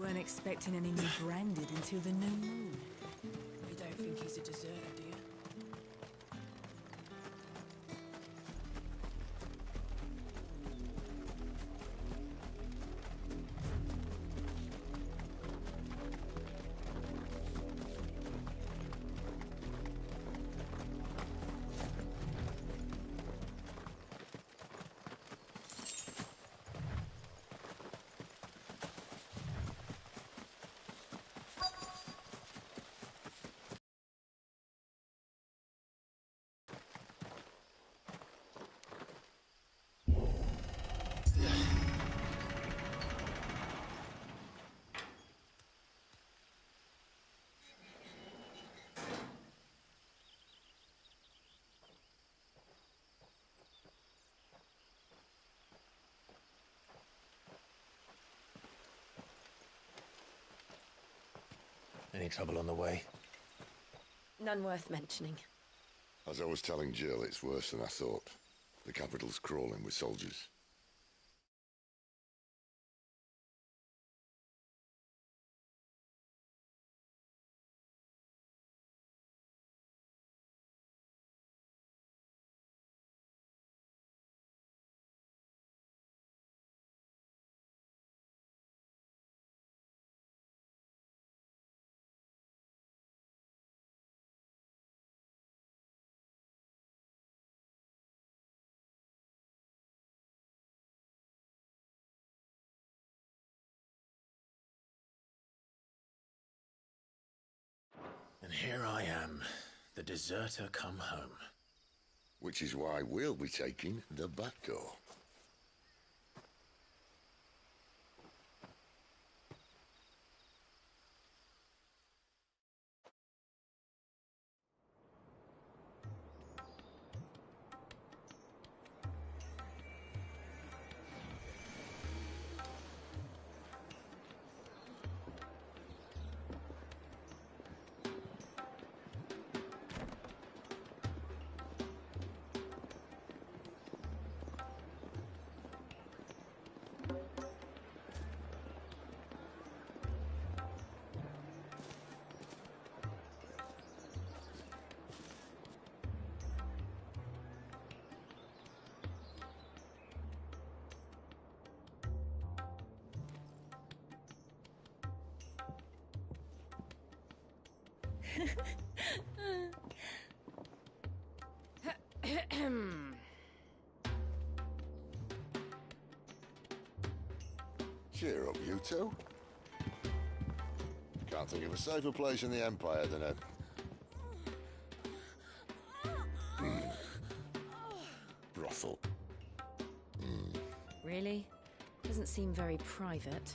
Weren't expecting any new branded until the new moon. You don't think he's a deserter, do you? Any trouble on the way? None worth mentioning. As I was telling Jill, it's worse than I thought. The capital's crawling with soldiers. And here I am, the deserter come home. Which is why we'll be taking the back door. Cheer up, you two. Can't think of a safer place in the Empire than a... brothel. Really? Doesn't seem very private.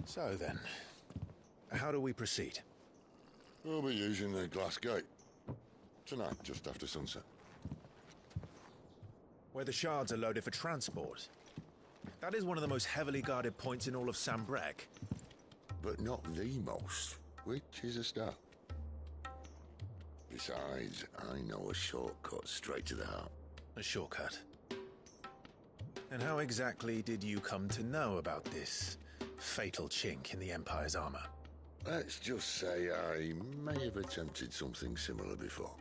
So then, how do we proceed? We'll be using the glass gate. Tonight, just after sunset. Where the shards are loaded for transport. That is one of the most heavily guarded points in all of Sambrek. But not the most, which is a start. Besides, I know a shortcut straight to the heart. A shortcut. And how exactly did you come to know about this fatal chink in the Empire's armor? Let's just say I may have attempted something similar before.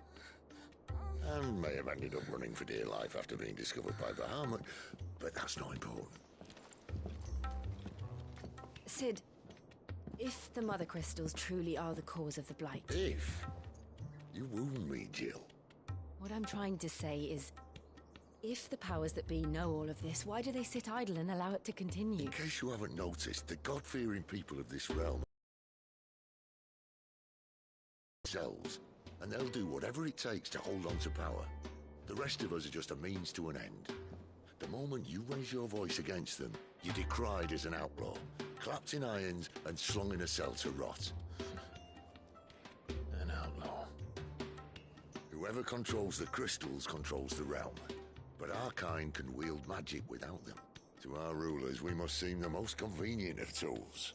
And may have ended up running for dear life after being discovered by Bahamut, but that's not important. Sid, if the Mother Crystals truly are the cause of the Blight... If? You wound me, Jill. What I'm trying to say is, if the powers that be know all of this, why do they sit idle and allow it to continue? In case you haven't noticed, the God-fearing people of this realm themselves, and they'll do whatever it takes to hold on to power. The rest of us are just a means to an end. The moment you raise your voice against them, you're decried as an outlaw, clapped in irons and slung in a cell to rot. An outlaw. Whoever controls the crystals controls the realm. But our kind can wield magic without them. To our rulers, we must seem the most convenient of tools.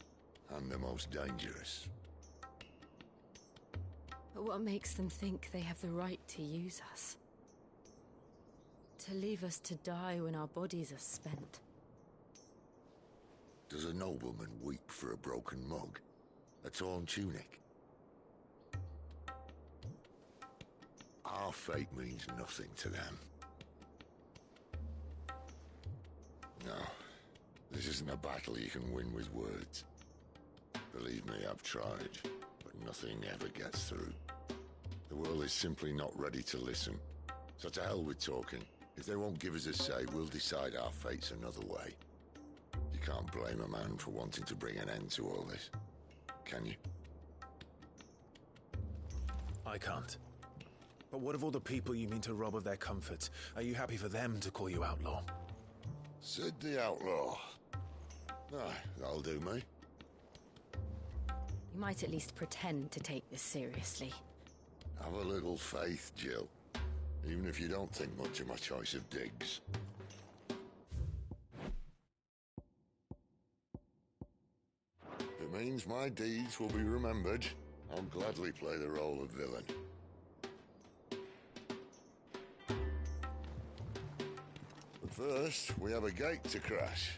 And the most dangerous. But what makes them think they have the right to use us? To leave us to die when our bodies are spent? Does a nobleman weep for a broken mug? A torn tunic? Our fate means nothing to them. No, this isn't a battle you can win with words. Believe me, I've tried, but nothing ever gets through. The world is simply not ready to listen. So to hell with talking. If they won't give us a say, we'll decide our fates another way. You can't blame a man for wanting to bring an end to all this, can you? I can't. But what of all the people you mean to rob of their comforts? Are you happy for them to call you outlaw? Sid the Outlaw. Ah, that'll do me. You might at least pretend to take this seriously. Have a little faith, Jill. Even if you don't think much of my choice of digs. If it means my deeds will be remembered, I'll gladly play the role of villain. But first, we have a gate to crash.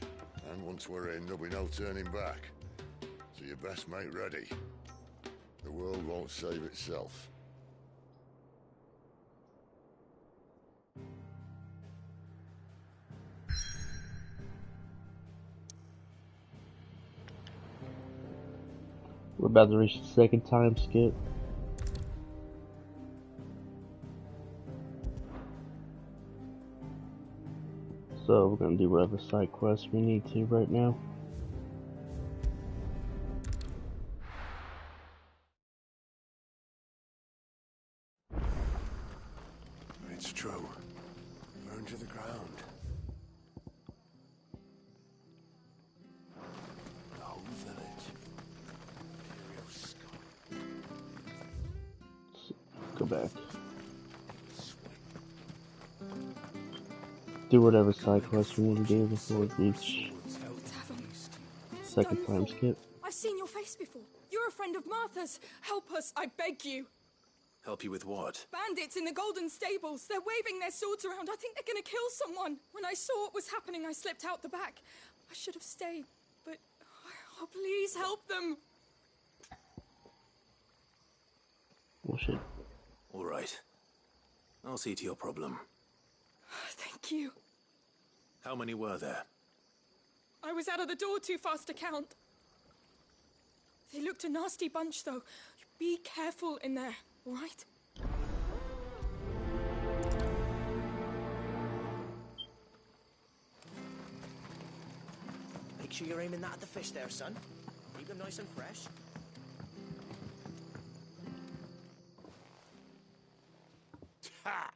And once we're in, there'll be no turning back. So you best make ready. The world won't save itself. We're about to reach the second time skip. So we're gonna do whatever side quests we need to right now. It's true. Burn to the ground. The whole village. Imperial scum. Go back. Do whatever side quest we need to do before we reach second time skip. I've seen your face before. You're a friend of Martha's. Help us, I beg you. Help you with what? Bandits in the Golden Stables. They're waving their swords around. I think they're gonna kill someone. When I saw what was happening, I slipped out the back. I should have stayed, but... Oh, please help them. Oh shit. All right. I'll see to your problem. Thank you. How many were there? I was out of the door too fast to count. They looked a nasty bunch, though. Be careful in there, all right? Make sure you're aiming that at the fish there, son. Keep them nice and fresh. Ha!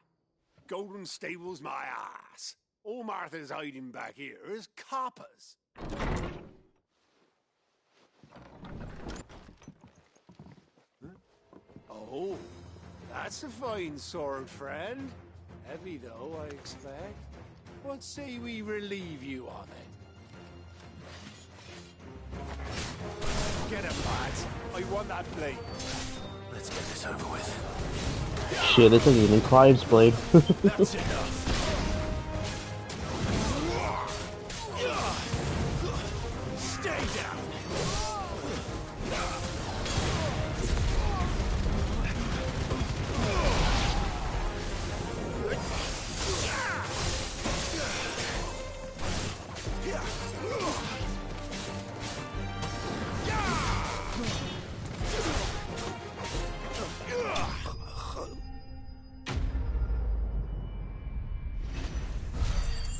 Golden Stables my ass. All Martha's hiding back here is coppers. Huh? Oh, that's a fine sword, friend. Heavy though, I expect. What say we relieve you on it? Get him, lads. I want that blade. Let's get this over with. Shit, this isn't even Clive's blade. That's enough. Stay down.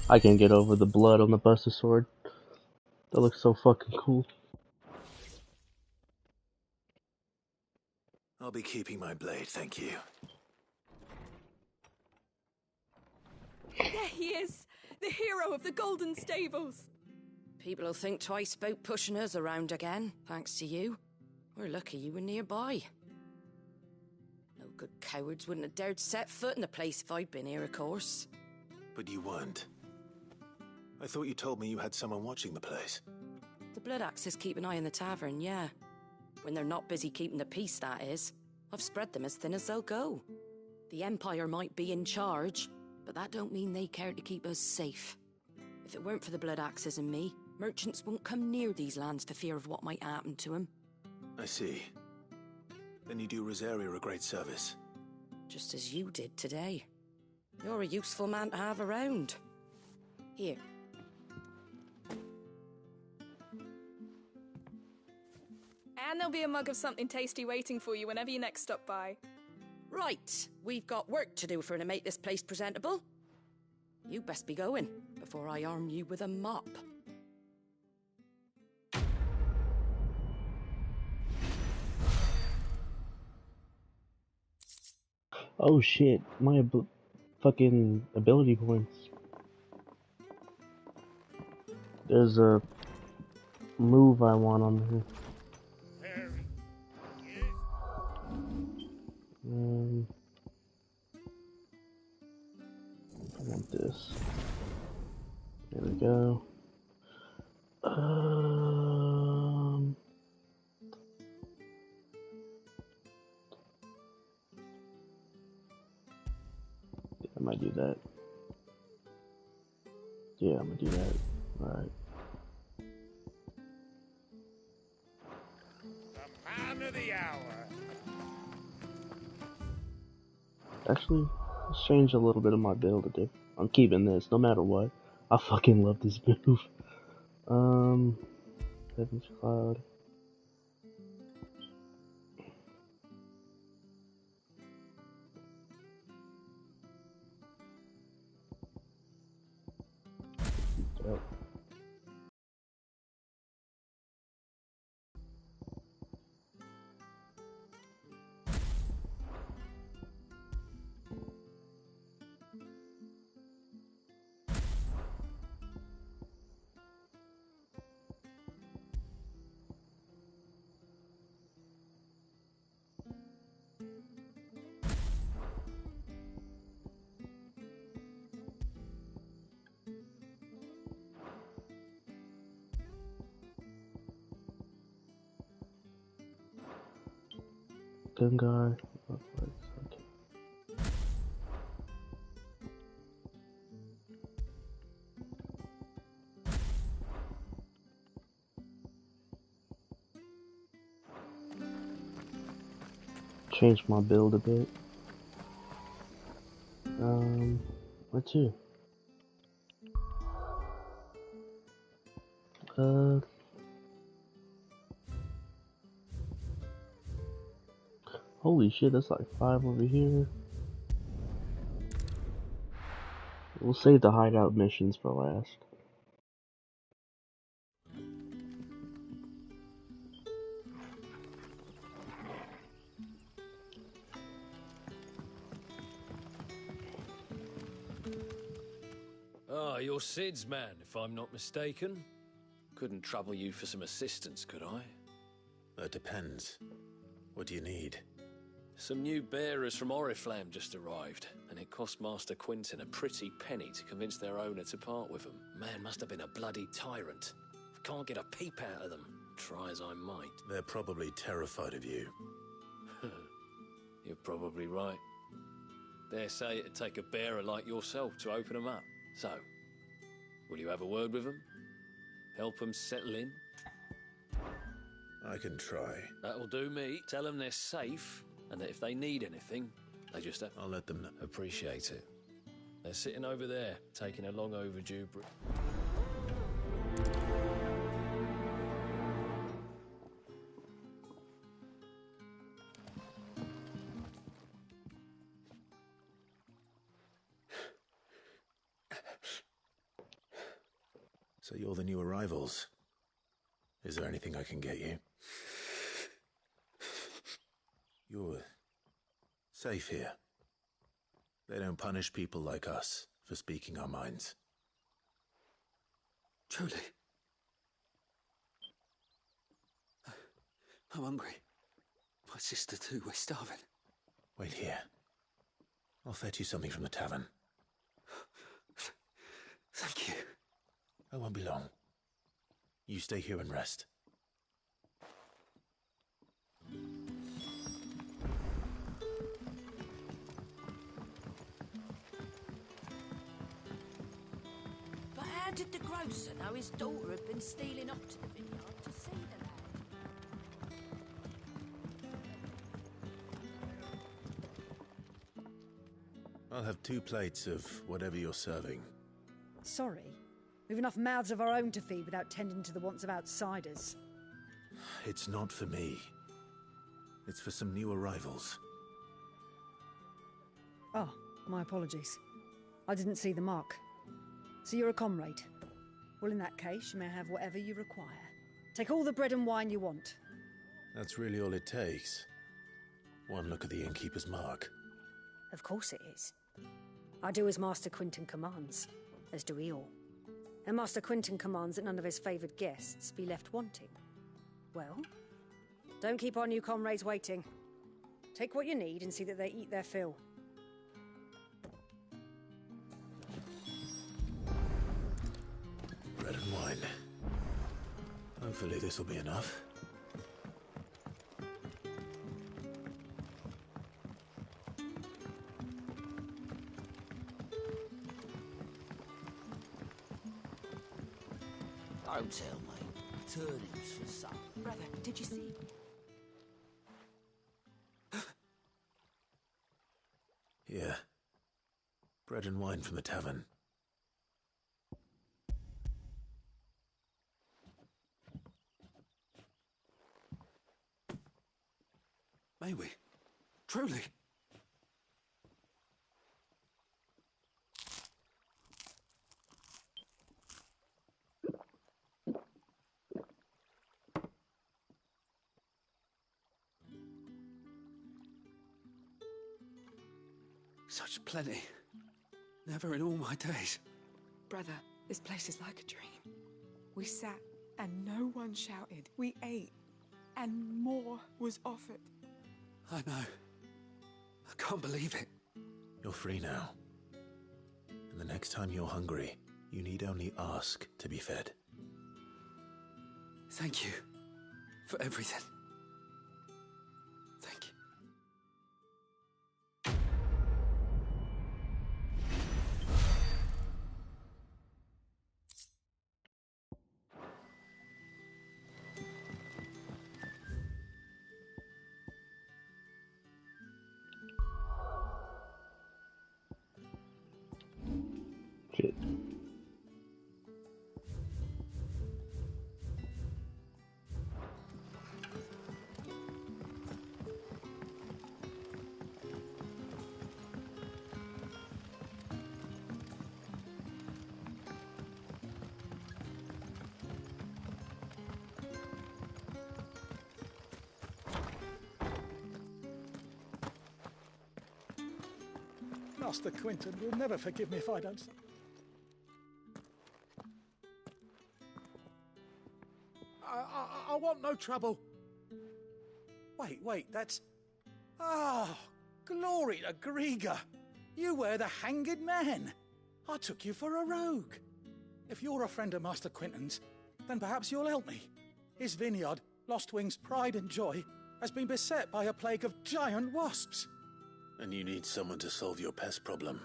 I can get over the blood on the Buster Sword. That looks so fucking cool. I'll be keeping my blade, thank you. There he is, the hero of the Golden Stables. People will think twice about pushing us around again, thanks to you. We're lucky you were nearby. No good cowards wouldn't have dared set foot in the place if I'd been here, of course. But you weren't. I thought you told me you had someone watching the place. The Blood Axes keep an eye on the tavern, yeah. When they're not busy keeping the peace, that is. I've spread them as thin as they'll go. The Empire might be in charge, but that don't mean they care to keep us safe. If it weren't for the Blood Axes and me, merchants won't come near these lands for fear of what might happen to them. I see. Then you do Rosaria a great service. Just as you did today. You're a useful man to have around. Here. And there'll be a mug of something tasty waiting for you whenever you next stop by. Right, we've got work to do for to make this place presentable. You best be going, before I arm you with a mop. Oh shit, my fucking ability points. There's a move I want on here. I want this. There we go. I might do that. Yeah, I'm gonna do that. Alright. The man of the hour. Actually, let's change a little bit of my build a bit. I'm keeping this, no matter what. I fucking love this move. Heaven's Cloud. Yep. Gungar. Okay. Change my build a bit. What's here? Holy shit, that's like 5 over here. We'll save the hideout missions for last. Ah, you're Sid's man, if I'm not mistaken. Couldn't trouble you for some assistance, could I? That depends. What do you need? Some new bearers from Oriflamme just arrived, and it cost Master Quinton a pretty penny to convince their owner to part with them. Man must have been a bloody tyrant. I can't get a peep out of them, try as I might. They're probably terrified of you. You're probably right. Dare say it'd take a bearer like yourself to open them up. So, will you have a word with them? Help them settle in? I can try. That'll do me. Tell them they're safe, and that if they need anything, they just have... I'll let them know. Appreciate it. They're sitting over there, taking a long overdue break. So you're the new arrivals. Is there anything I can get you? You're safe here. They don't punish people like us for speaking our minds. Truly. I'm hungry. My sister too, we're starving. Wait here. I'll fetch you something from the tavern. Thank you. I won't be long. You stay here and rest. But how did the grocer know his daughter had been stealing off to the vineyard to see the lad? I'll have 2 plates of whatever you're serving. Sorry. We've enough mouths of our own to feed without tending to the wants of outsiders. It's not for me. It's for some new arrivals. Oh, my apologies. I didn't see the mark. So you're a comrade. Well, in that case, you may have whatever you require. Take all the bread and wine you want. That's really all it takes. One look at the innkeeper's mark. Of course it is. I do as Master Quinton commands, as do we all. And Master Quinton commands that none of his favoured guests be left wanting. Well, don't keep our new comrades waiting. Take what you need and see that they eat their fill. Bread and wine. Hopefully this will be enough. Don't tell me. Turnips for supper. Brother, did you see? Yeah. Bread and wine from the tavern. May we? Truly? Such plenty. Never in all my days. Brother, this place is like a dream. We sat and no one shouted. We ate and more was offered. I know. I can't believe it. You're free now. And the next time you're hungry, you need only ask to be fed. Thank you for everything. Thank you. Shit. Master Quinton will never forgive me if I don't. I want no trouble. Wait, that's... Oh, glory to Grieger. You were the hanged man. I took you for a rogue. If you're a friend of Master Quinton's, then perhaps you'll help me. His vineyard, Lostwing's pride and joy, has been beset by a plague of giant wasps. And you need someone to solve your pest problem.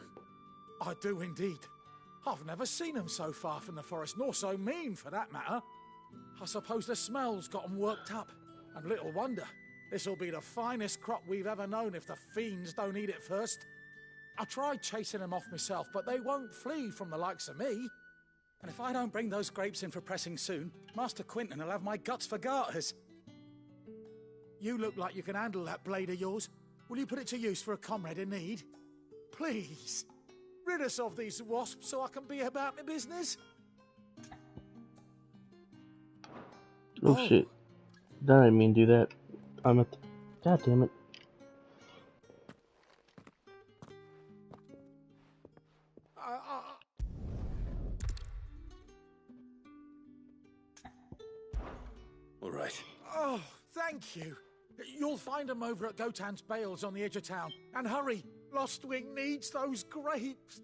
I do indeed. I've never seen them so far from the forest, nor so mean for that matter. I suppose the smell's got them worked up. And little wonder. This'll be the finest crop we've ever known if the fiends don't eat it first. I tried chasing them off myself, but they won't flee from the likes of me. And if I don't bring those grapes in for pressing soon, Master Quinton will have my guts for garters. You look like you can handle that blade of yours. Will you put it to use for a comrade in need? Please. Rid us of these wasps so I can be about my business. Oh shit. I didn't mean to do that. I'm at the... God damn it. All right. Oh, thank you. You'll find them over at Gotan's Bales on the edge of town. And hurry, Lostwing needs those grapes.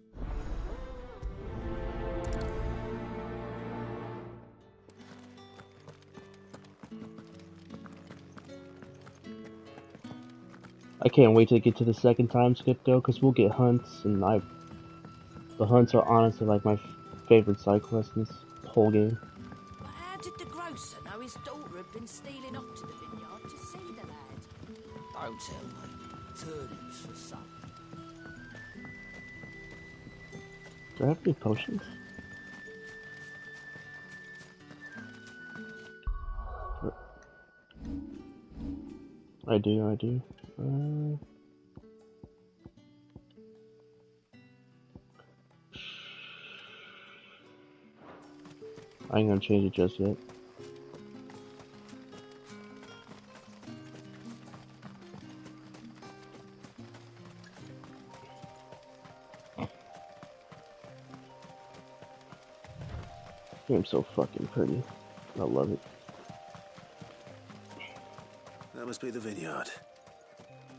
I can't wait to get to the second time skip though, because we'll get hunts, and the hunts are honestly like my favorite side quest in this whole game. But how did the grocer know his daughter had been stealing off to the vineyard to see the lad? Don't tell me. Turnips for some. Do I have any potions? I do. I ain't gonna change it just yet. Game's so fucking pretty. I love it. That must be the vineyard.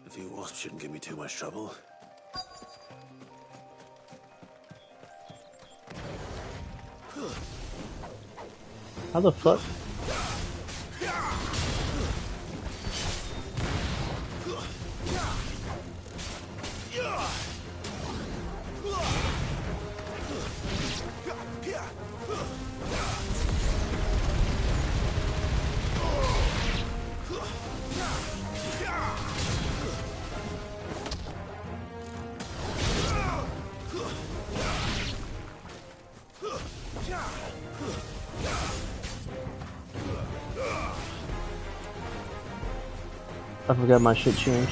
A few wasps shouldn't give me too much trouble. How the fuck? I forgot my shit changed.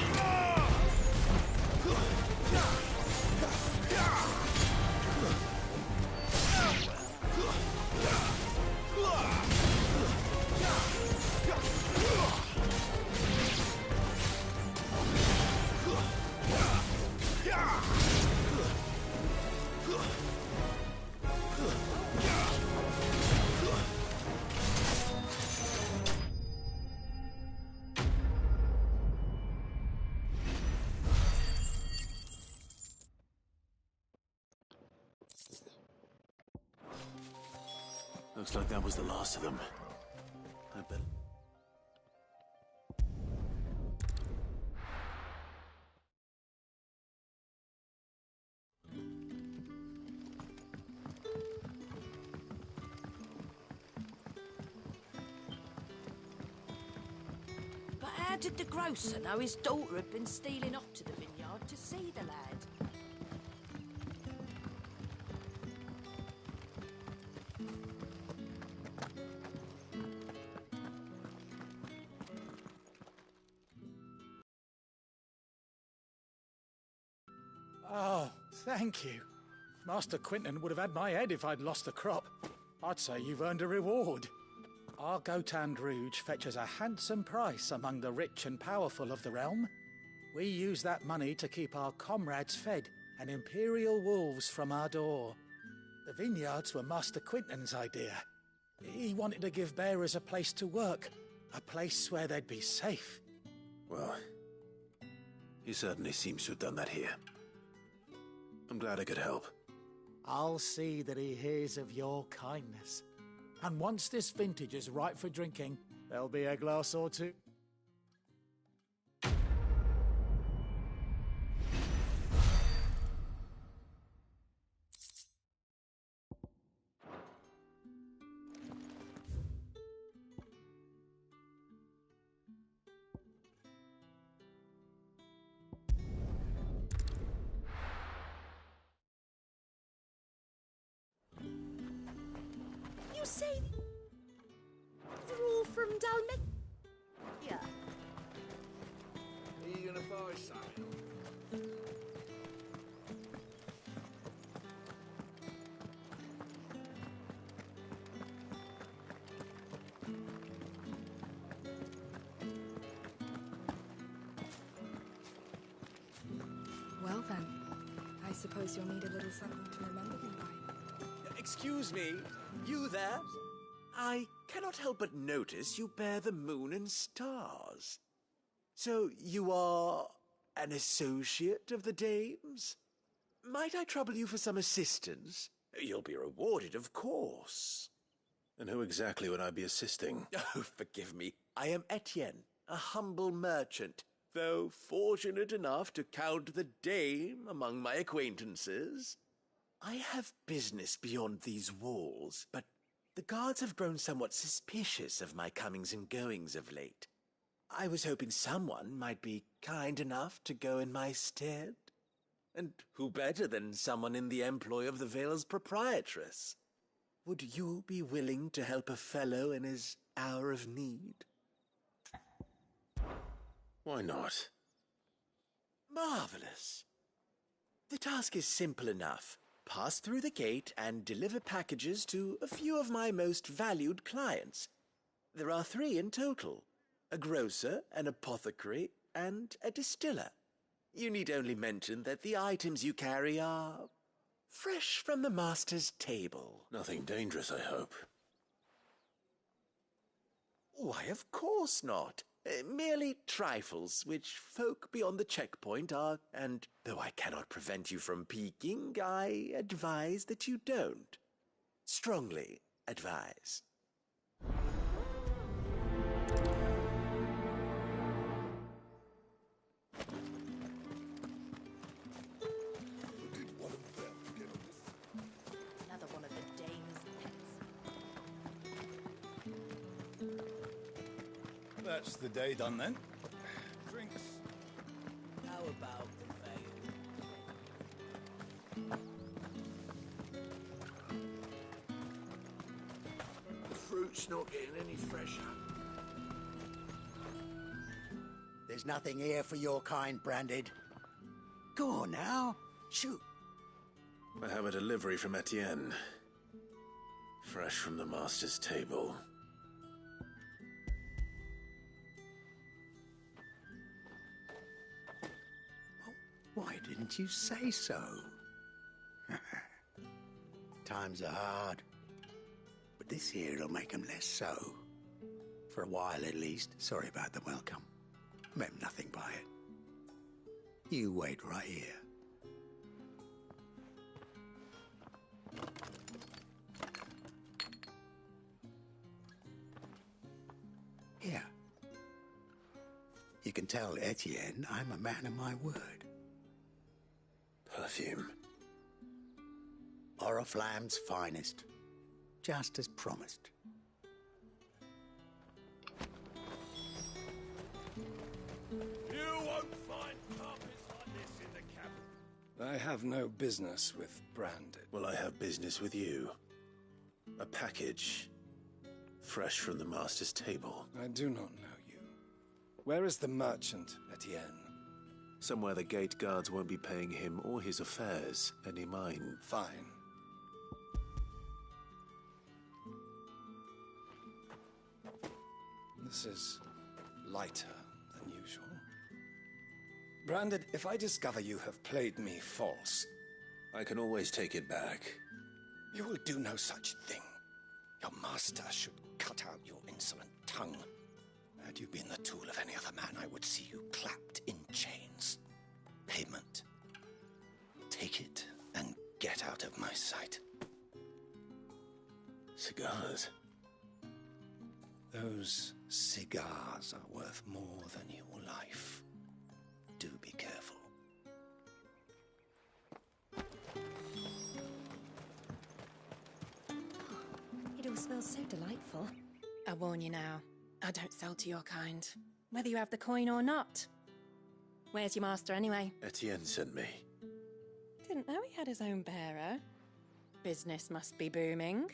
Looks like that was the last of them. I bet. But how did the grocer know his daughter had been stealing off to the vineyard to see the lad? Oh, thank you. Master Quinton would have had my head if I'd lost the crop. I'd say you've earned a reward. Our Gotand Rouge fetches a handsome price among the rich and powerful of the realm. We use that money to keep our comrades fed and imperial wolves from our door. The vineyards were Master Quinton's idea. He wanted to give bearers a place to work, a place where they'd be safe. Well, he certainly seems to have done that here. I'm glad I could help. I'll see that he hears of your kindness. And once this vintage is ripe for drinking, there'll be a glass or two. You say they're all from Dalmatia? Are you gonna buy something? Well then, I suppose you'll need a little something to remember me by. Excuse me, you there? I cannot help but notice you bear the moon and stars. So you are an associate of the dames? Might I trouble you for some assistance? You'll be rewarded, of course. And who exactly would I be assisting? Oh, forgive me. I am Etienne, a humble merchant, though fortunate enough to count the dame among my acquaintances. I have business beyond these walls, but the guards have grown somewhat suspicious of my comings and goings of late. I was hoping someone might be kind enough to go in my stead. And who better than someone in the employ of the Vale's proprietress? Would you be willing to help a fellow in his hour of need? Why not? Marvelous. The task is simple enough. Pass through the gate and deliver packages to a few of my most valued clients. There are 3 in total: a grocer, an apothecary, and a distiller. You need only mention that the items you carry are fresh from the master's table. Nothing dangerous, I hope. Why, of course not. Merely trifles, which folk beyond the checkpoint are, and though I cannot prevent you from peeking, I advise that you don't. Strongly advise. Another one of the dame's pets. That's the day done then. Drinks. How about the veil? The fruit's not getting any fresher. There's nothing here for your kind, Branded. Go on now. Shoot. I have a delivery from Etienne. Fresh from the master's table. Why didn't you say so? Times are hard. But this here'll make 'em less so. For a while at least. Sorry about the welcome. Meant nothing by it. You wait right here. Here. You can tell Etienne I'm a man of my word. Perfume. Oriflamme's finest. Just as promised. You won't find carpets like this in the cabin. I have no business with Branded. Well, I have business with you. A package. Fresh from the master's table. I do not know you. Where is the merchant, Etienne? Somewhere the gate guards won't be paying him or his affairs any mind. Fine. This is lighter than usual. Branded, if I discover you have played me false... I can always take it back. You will do no such thing. Your master should cut out your insolent tongue. Had you been the tool of any other man, I would see you clapped in chains. Payment. Take it and get out of my sight. Cigars? Those cigars are worth more than your life. Do be careful. It all smells so delightful. I warn you now, I don't sell to your kind, whether you have the coin or not. Where's your master anyway? Etienne sent me. Didn't know he had his own bearer. Business must be booming.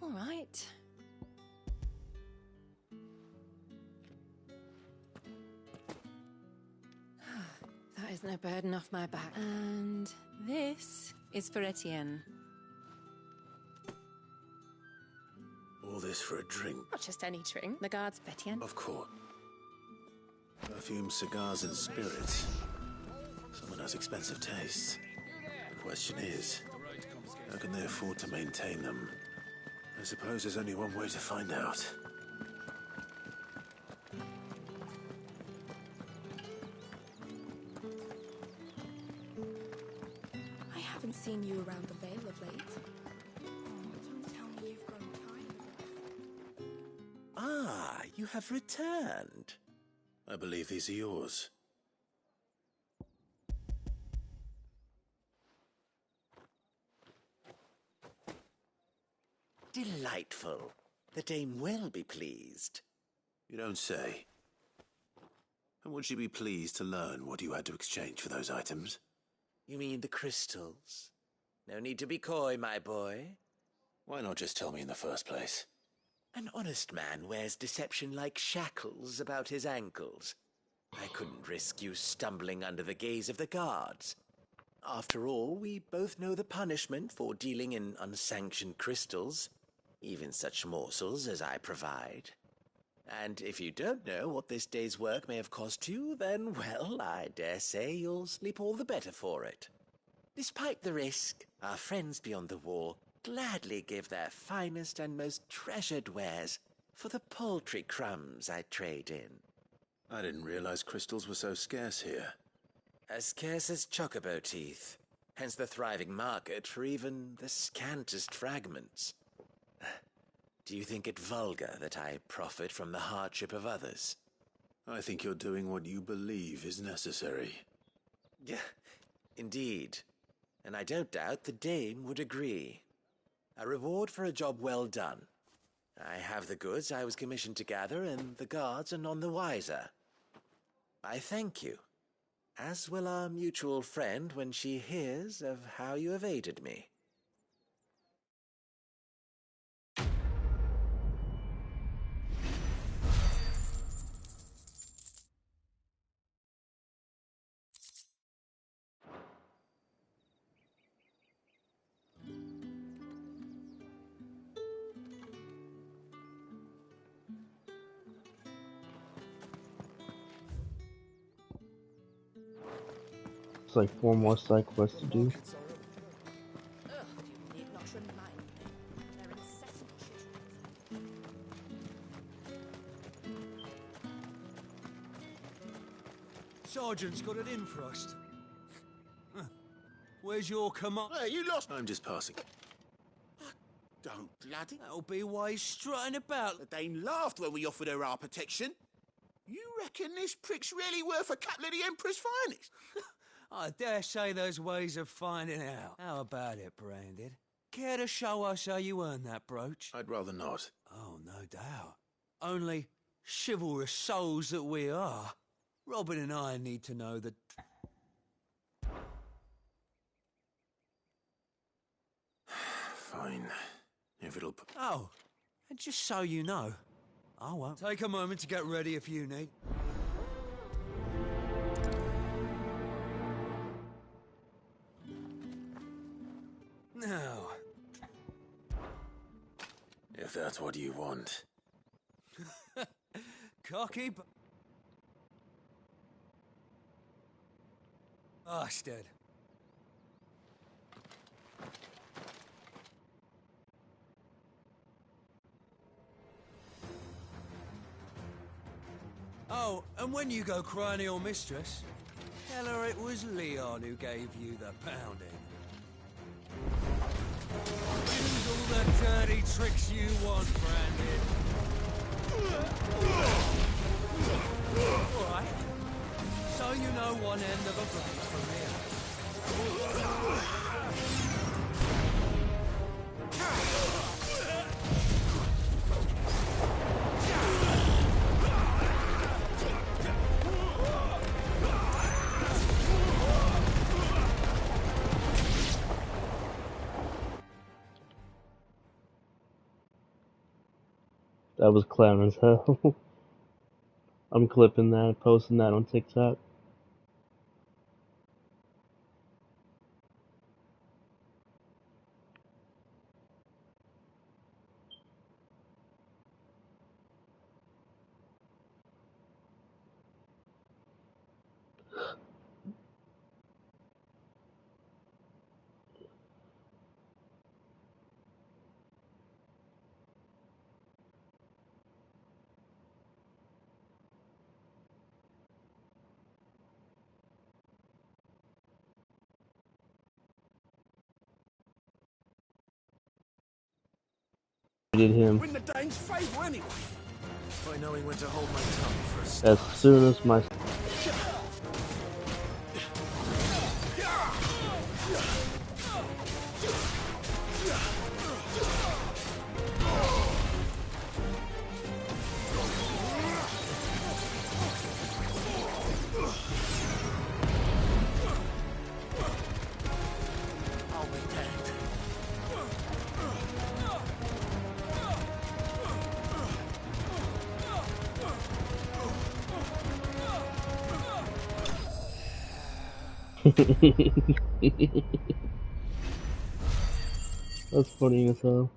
All right. That isn't a burden off my back. And this is for Etienne. All this for a drink? Not just any drink. The guard's for Etienne. Of course. Perfume, cigars, and spirits. Someone has expensive tastes. The question is, how can they afford to maintain them? I suppose there's only one way to find out. I haven't seen you around the Vale of late. Oh, don't tell me you've grown tired of it. Ah, you have returned. I believe these are yours. Delightful. The dame will be pleased. You don't say. And would she be pleased to learn what you had to exchange for those items? You mean the crystals? No need to be coy, my boy. Why not just tell me in the first place? An honest man wears deception like shackles about his ankles. I couldn't risk you stumbling under the gaze of the guards. After all, we both know the punishment for dealing in unsanctioned crystals, even such morsels as I provide. And if you don't know what this day's work may have cost you, then, well, I dare say you'll sleep all the better for it. Despite the risk, our friends beyond the wall gladly give their finest and most treasured wares for the paltry crumbs I trade in. I didn't realize crystals were so scarce here. As scarce as chocobo teeth, hence the thriving market for even the scantest fragments. Do you think it vulgar that I profit from the hardship of others? I think you're doing what you believe is necessary. Yeah, indeed. And I don't doubt the dame would agree. A reward for a job well done. I have the goods I was commissioned to gather, and the guards are none the wiser. I thank you, as will our mutual friend when she hears of how you have aided me. It's like 4 more side quests to do. Sergeant's got it in for us. Huh. Where's your command? Hey, you lost. I'm just passing. Don't bloody... That'll be why he's strutting about. The dame laughed when we offered her our protection. You reckon this prick's really worth a couple of the Emperor's finest? I dare say there's ways of finding out. How about it, Branded? Care to show us how you earned that brooch? I'd rather not. Oh, no doubt. Only chivalrous souls that we are, Robin and I need to know that... Fine. If it'll... Oh, and just so you know, I won't. Take a moment to get ready if you need. Now... If that's what you want. Cocky bastard. Oh, and when you go cry to your mistress, tell her it was Leon who gave you the pounding. Use all the dirty tricks you want, Brandon. All right. So you know one end of a blade from the That was clown as hell. I'm clipping that, posting that on TikTok. Win the dame's favour anyway. by knowing when to hold my tongue for a As start. soon as my I'll be damned. That's funny as hell.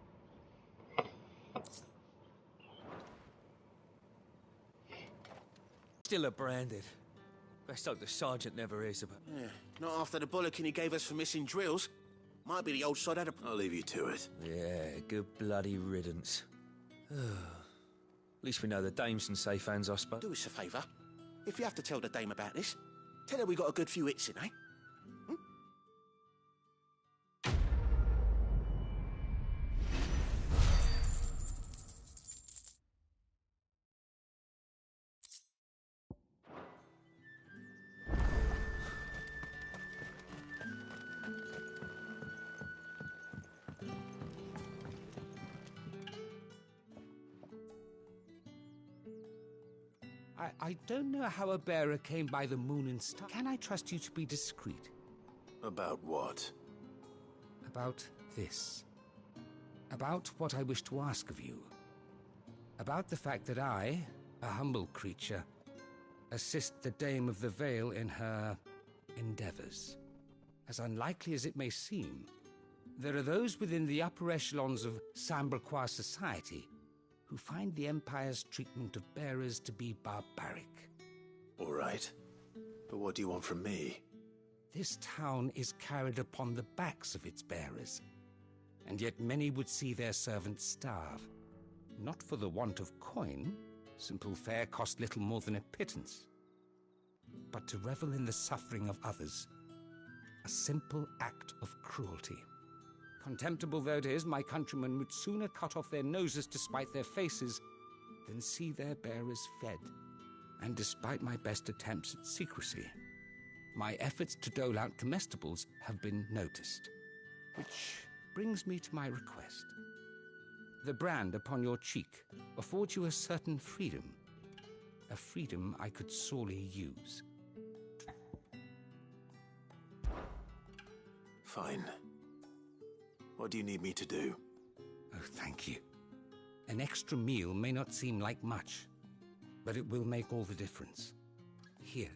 Still a branded. Best hope the sergeant never is about. Yeah, not after the bollocking he gave us for missing drills. Might be the old sod had a... I'll leave you to it. Yeah, good bloody riddance. At least we know the dame's in safe hands, I suppose. Do us a favour. If you have to tell the dame about this, tell her we got a good few hits in, eh? I don't know how a bearer came by the moon and star. Can I trust you to be discreet? About what? About this. About what I wish to ask of you. About the fact that I, a humble creature, assist the Dame of the Vale in her endeavors. As unlikely as it may seem, there are those within the upper echelons of Samberquois society who find the Empire's treatment of bearers to be barbaric. All right. But what do you want from me? This town is carried upon the backs of its bearers, and yet many would see their servants starve. Not for the want of coin, simple fare cost little more than a pittance, but to revel in the suffering of others, a simple act of cruelty. Contemptible though it is, my countrymen would sooner cut off their noses to spite their faces than see their bearers fed. And despite my best attempts at secrecy, my efforts to dole out comestibles have been noticed. Which brings me to my request. The brand upon your cheek affords you a certain freedom. A freedom I could sorely use. Fine. What do you need me to do? Oh, thank you. An extra meal may not seem like much, but it will make all the difference. Here,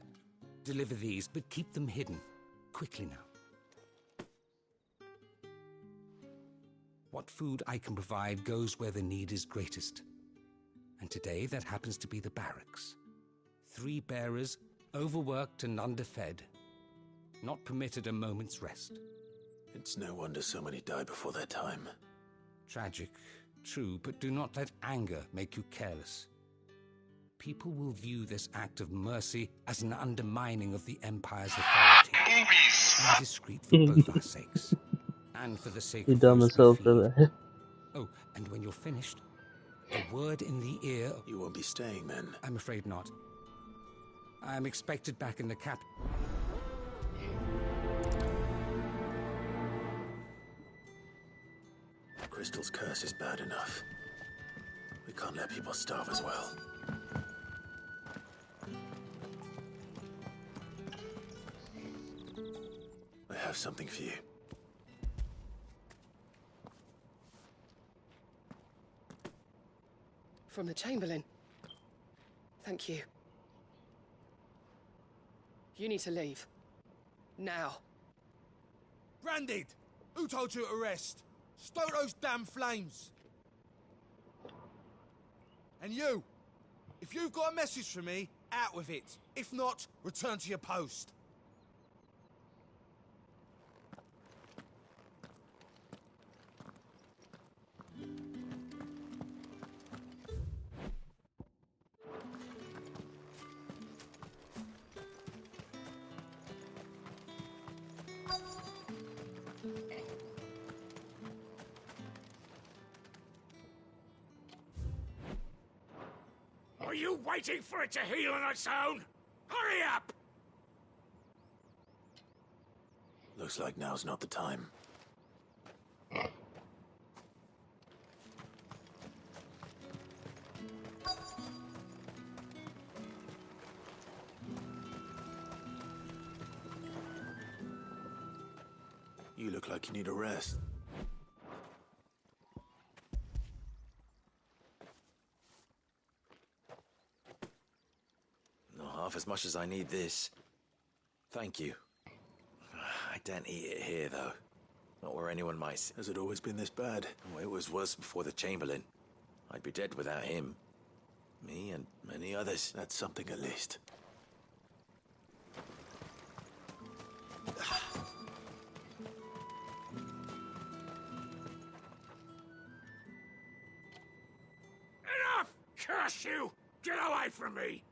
deliver these, but keep them hidden. Quickly now. What food I can provide goes where the need is greatest. And today that happens to be the barracks. 3 bearers, overworked and underfed, not permitted a moment's rest. It's no wonder so many die before their time. Tragic, true, but do not let anger make you careless. People will view this act of mercy as an undermining of the Empire's authority. Be discreet for both our sakes, and for the sake You of dumb those as hell we for feed. that. Oh, and when you're finished, a word in the ear... You won't be staying then? I'm afraid not. I'm expected back in the cap... Crystal's curse is bad enough. We can't let people starve as well. I have something for you. From the Chamberlain. Thank you. You need to leave. Now. Branded! Who told you to rest? Stoke those damn flames! And you! If you've got a message for me, out with it. If not, return to your post. Are you waiting for it to heal on its own? Hurry up! Looks like now's not the time. You look like you need a rest. Not half as much as I need this. Thank you. I don't eat it here, though. Not where anyone might see. Has it always been this bad? Oh, it was worse before the Chamberlain. I'd be dead without him. Me and many others. That's something at least. Enough! Curse you! Get away from me!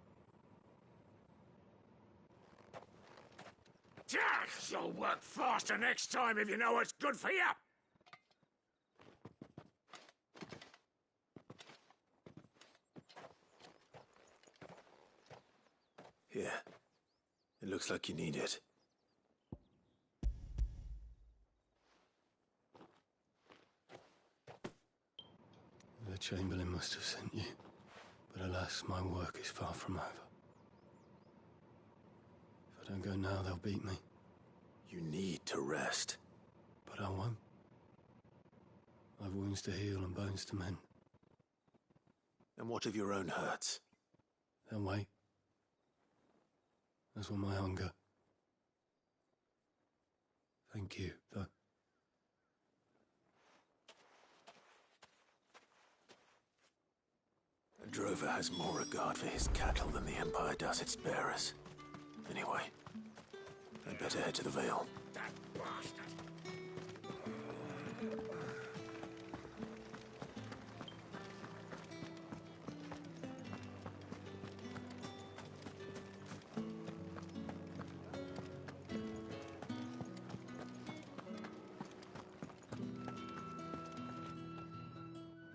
You'll work faster next time if you know what's good for you! Here. It looks like you need it. The Chamberlain must have sent you, but alas, my work is far from over. If I don't go now, they'll beat me. You need to rest. But I won't. I've wounds to heal and bones to mend. And what of your own hurts? They'll wait. As will my hunger. Thank you, though. A drover has more regard for his cattle than the Empire does its bearers. Anyway, I'd better head to the Vale. That bastard!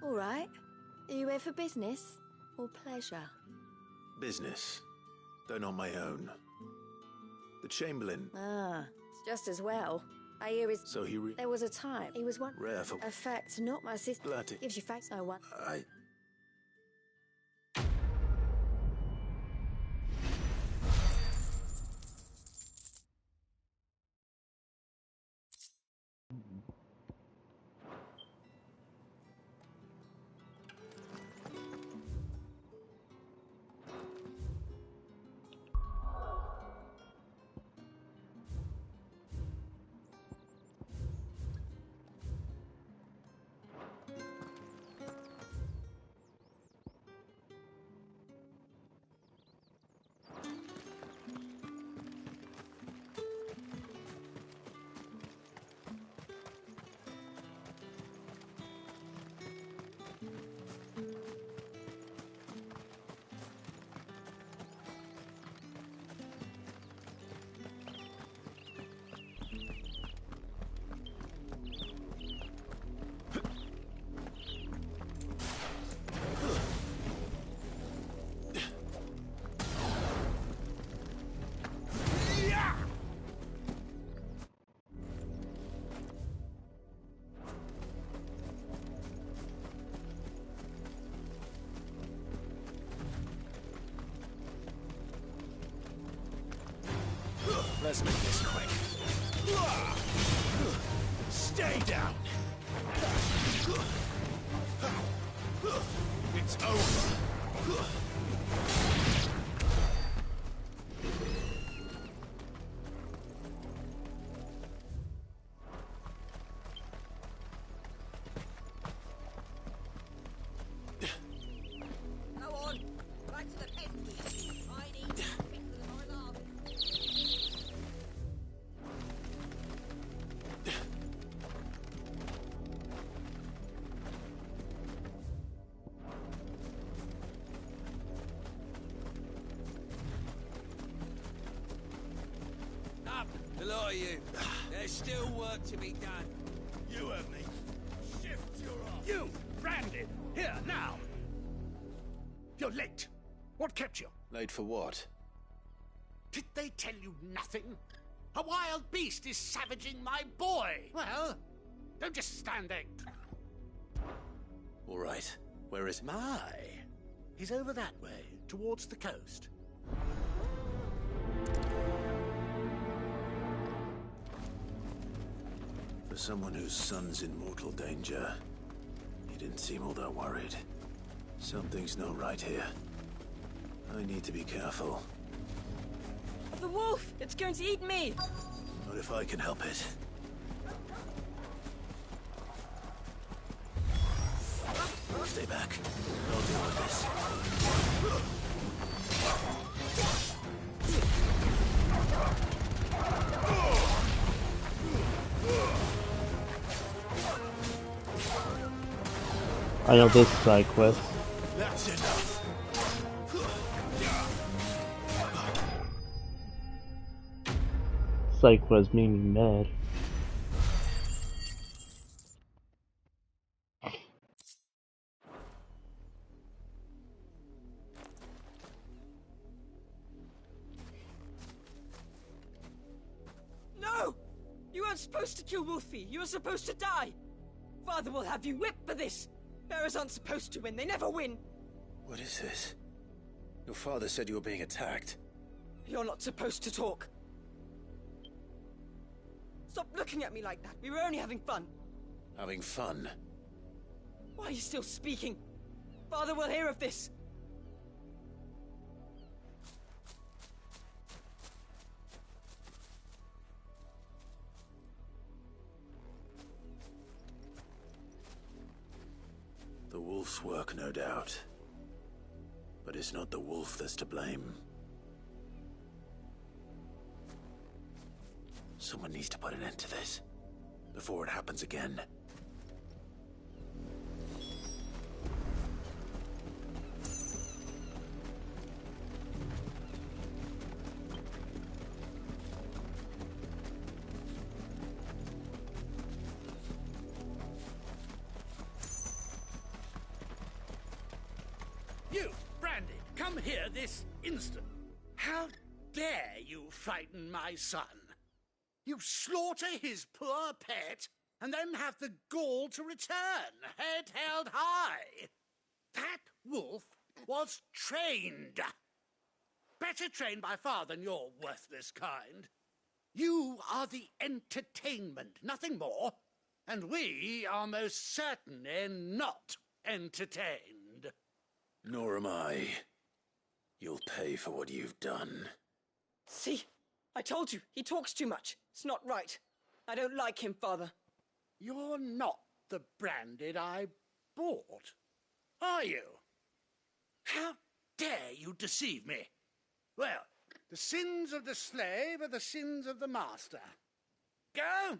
All right. Are you here for business or pleasure? Business, though not my own. The Chamberlain. Ah, it's just as well. I hear his... So he There was a time he was one... Rare for... A fact, not my sister. Bloody... Gives you facts, no one. Let's make this quick. Stay down! It's over! Go on! Back to the pens. I need to fix the alarm. Up, the lot of you. There's still work to be done. You heard me. Shift your arm. You, Brandon, here, now! You're late. What kept you? Late for what? Did they tell you nothing? A wild beast is savaging my boy. Well, don't just stand there. All right. Where is... My. He's over that way, towards the coast. For someone whose son's in mortal danger, he didn't seem all that worried. Something's not right here. I need to be careful. The wolf! It's going to eat me! Not if I can help it. Stay back. I'll deal with this. I know this side quest. That's enough. Side quest made me mad. No! You weren't supposed to kill Wolfie. You were supposed to die. Father will have you whipped for this. Bearers aren't supposed to win. They never win. What is this? Your father said you were being attacked. You're not supposed to talk. Stop looking at me like that. We were only having fun. Having fun? Why are you still speaking? Father will hear of this. The wolf's work, no doubt. But it's not the wolf that's to blame. Someone needs to put an end to this, before it happens again. You, Brandy, come here this instant. How dare you frighten my son? You slaughter his poor pet, and then have the gall to return, head held high. That wolf was trained. Better trained by far than your worthless kind. You are the entertainment, nothing more. And we are most certainly not entertained. Nor am I. You'll pay for what you've done. See? I told you, he talks too much. It's not right. I don't like him, Father. You're not the Branded I bought, are you? How dare you deceive me? Well, the sins of the slave are the sins of the master. Go,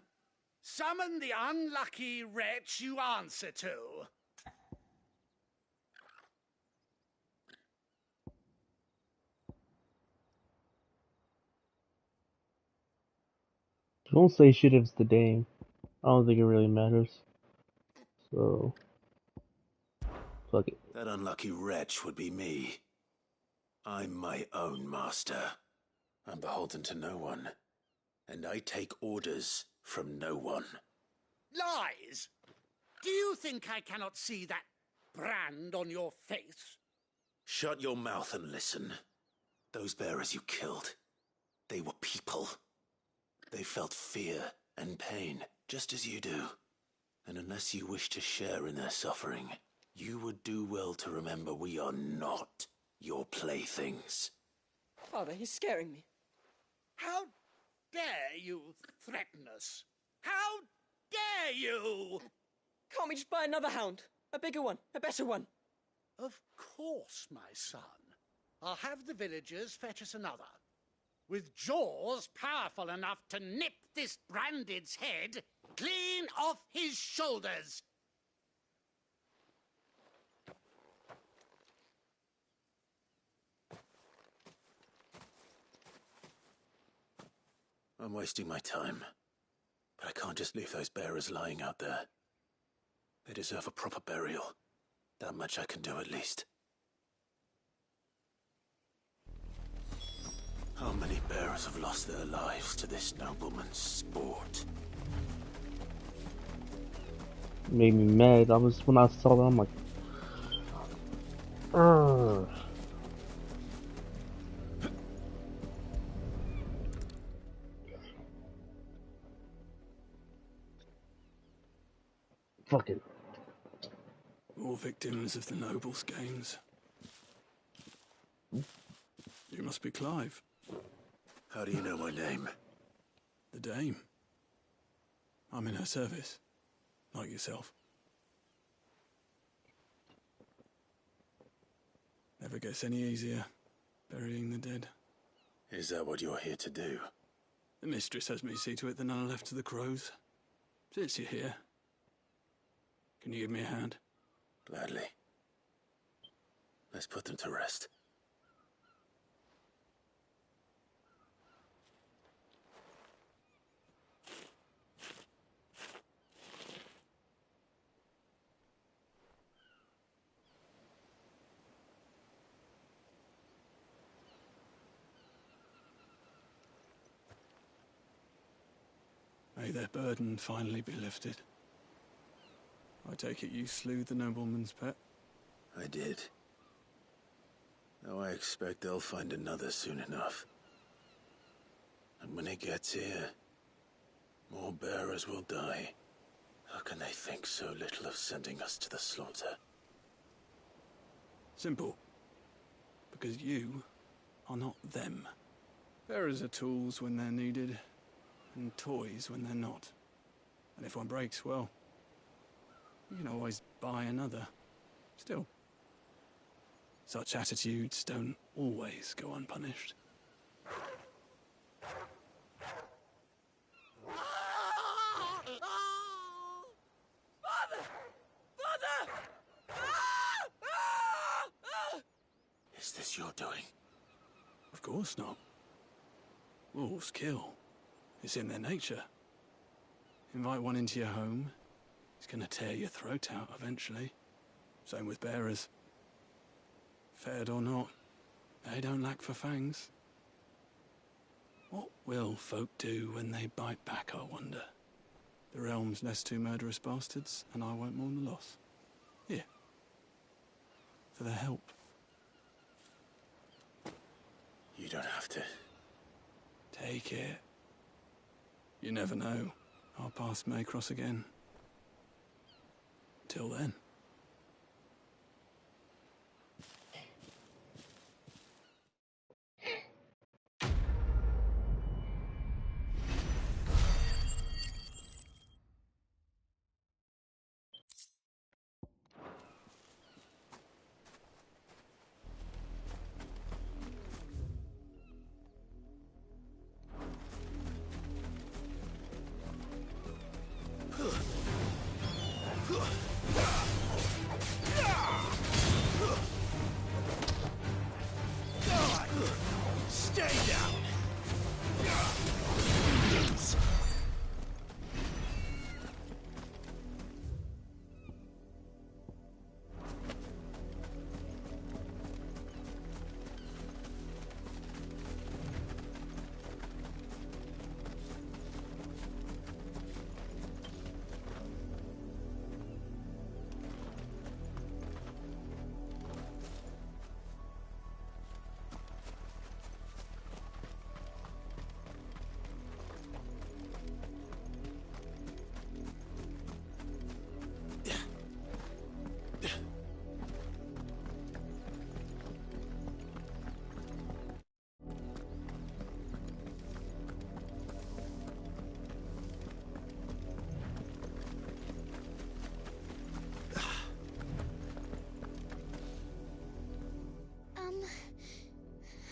summon the unlucky wretch you answer to. Don't say shit if it's the Dame. I don't think it really matters. So, fuck it. That unlucky wretch would be me. I'm my own master. I'm beholden to no one. And I take orders from no one. Lies! Do you think I cannot see that brand on your face? Shut your mouth and listen. Those bearers you killed, they were people. They felt fear and pain, just as you do. And unless you wish to share in their suffering, you would do well to remember we are not your playthings. Father, he's scaring me. How dare you threaten us? How dare you? Can't we just buy another hound? A bigger one, a better one. Of course, my son. I'll have the villagers fetch us another. With jaws powerful enough to nip this Branded's head clean off his shoulders. I'm wasting my time. But I can't just leave those bearers lying out there. They deserve a proper burial. That much I can do at least. bearers have lost their lives to this nobleman's sport. Made me mad. I was when I saw that, I'm like, Urgh. Fucking. More victims of the nobles' games. You must be Clive. How do you know my name? The Dame. I'm in her service, like yourself. Never gets any easier, burying the dead. Is that what you're here to do? The mistress has me see to it that none are left to the crows. Since you're here, can you give me a hand? Gladly. Let's put them to rest. May their burden finally be lifted. I take it you slew the nobleman's pet? I did. Now I expect they'll find another soon enough. And when it gets here, more bearers will die. How can they think so little of sending us to the slaughter? Simple. Because you are not them. Bearers are tools when they're needed, and toys when they're not. And if one breaks, well, you can always buy another. Still, such attitudes don't always go unpunished. Father! Father! Is this your doing? Of course not. Wolves kill. It's in their nature. Invite one into your home, he's gonna tear your throat out eventually. Same with bearers. Fed or not, they don't lack for fangs. What will folk do when they bite back, I wonder? The realm's less two murderous bastards, and I won't mourn the loss. Here. For their help. You don't have to. Take it. You never know. Our paths may cross again. Till then. Stay down!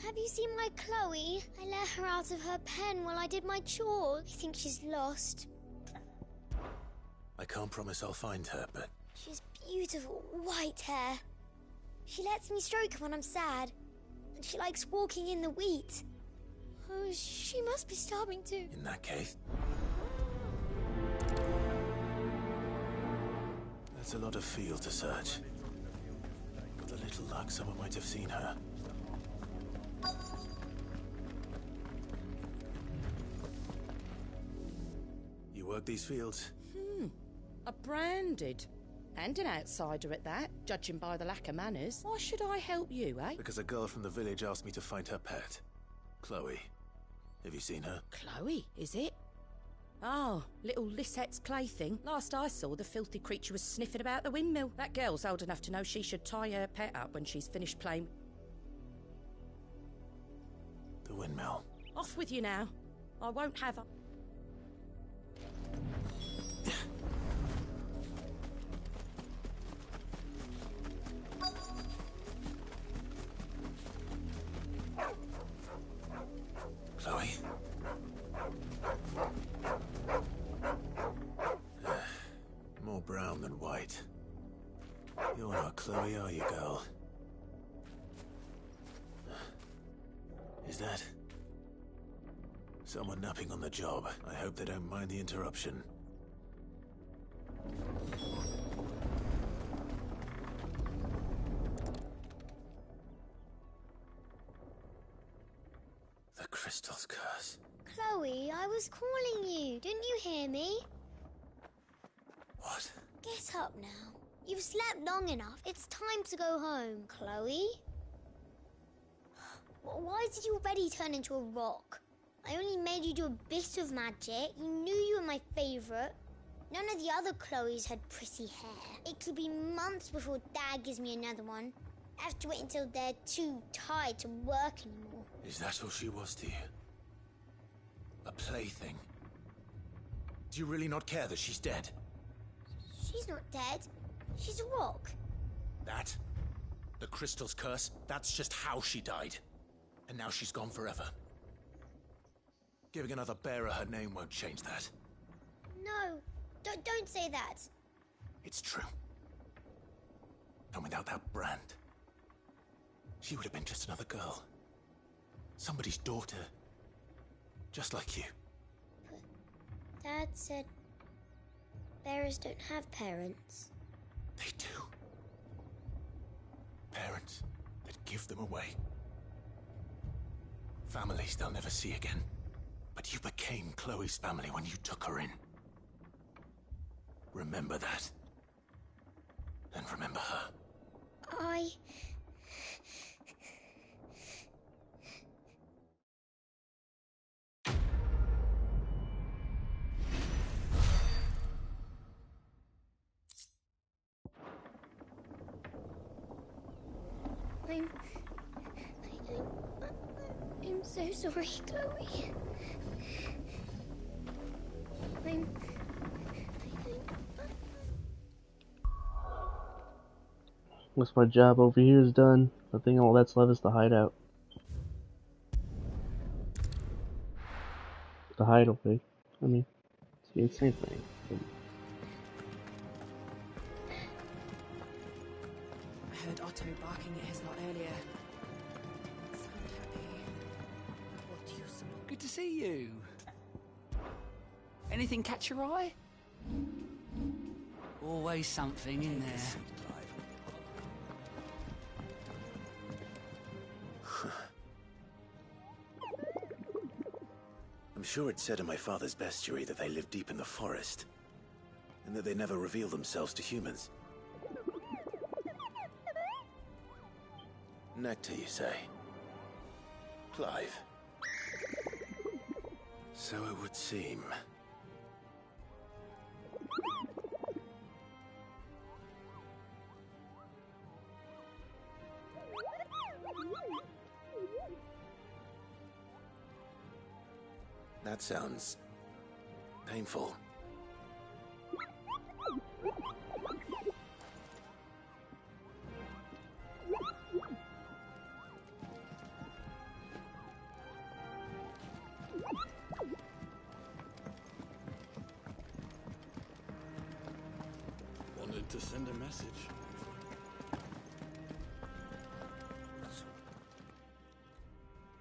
Have you seen my Chloe? I let her out of her pen while I did my chores. I think she's lost. I can't promise I'll find her, but... She has beautiful white hair. She lets me stroke her when I'm sad. And she likes walking in the wheat. Oh, she must be starving too. In that case... That's a lot of field to search. With a little luck, someone might have seen her. work these fields? A branded. And an outsider at that, judging by the lack of manners. Why should I help you, eh? Because a girl from the village asked me to find her pet. Chloe. Have you seen her? Chloe, is it? Oh, little Lisette's plaything. Last I saw, the filthy creature was sniffing about the windmill. That girl's old enough to know she should tie her pet up when she's finished playing. The windmill. Off with you now. I won't have a... Chloe? More brown than white. You're not Chloe, are you, girl? Is that... someone napping on the job? I hope they don't mind the interruption. The crystal's curse. Chloe, I was calling you. Didn't you hear me? What? Get up now. You've slept long enough. It's time to go home, Chloe. Why did you already turn into a rock? I only made you do a bit of magic. You knew you were my favourite. None of the other Chloes had pretty hair. It could be months before Dad gives me another one. I have to wait until they're too tired to work anymore. Is that all she was to you? A plaything? Do you really not care that she's dead? She's not dead. She's a rock. That? The crystal's curse? That's just how she died. And now she's gone forever. Giving another bearer her name won't change that. No, don't say that. It's true. And without that brand, she would have been just another girl. Somebody's daughter. Just like you. But Dad said bearers don't have parents. They do. Parents that give them away. Families they'll never see again. But you became Chloe's family when you took her in. Remember that. And remember her. I'm so sorry, Chloe. Once my job over here is done, I think all that's left is the hideout. The hideaway. I mean, it's the same thing. I heard Otto barking at his lot earlier. Sound happy. What use? Good to see you. Anything catch your eye? Always something in there. I'm sure it said in my father's bestiary that they live deep in the forest, and that they never reveal themselves to humans. Nectar, you say? Clive. So it would seem. That sounds painful. Wanted to send a message.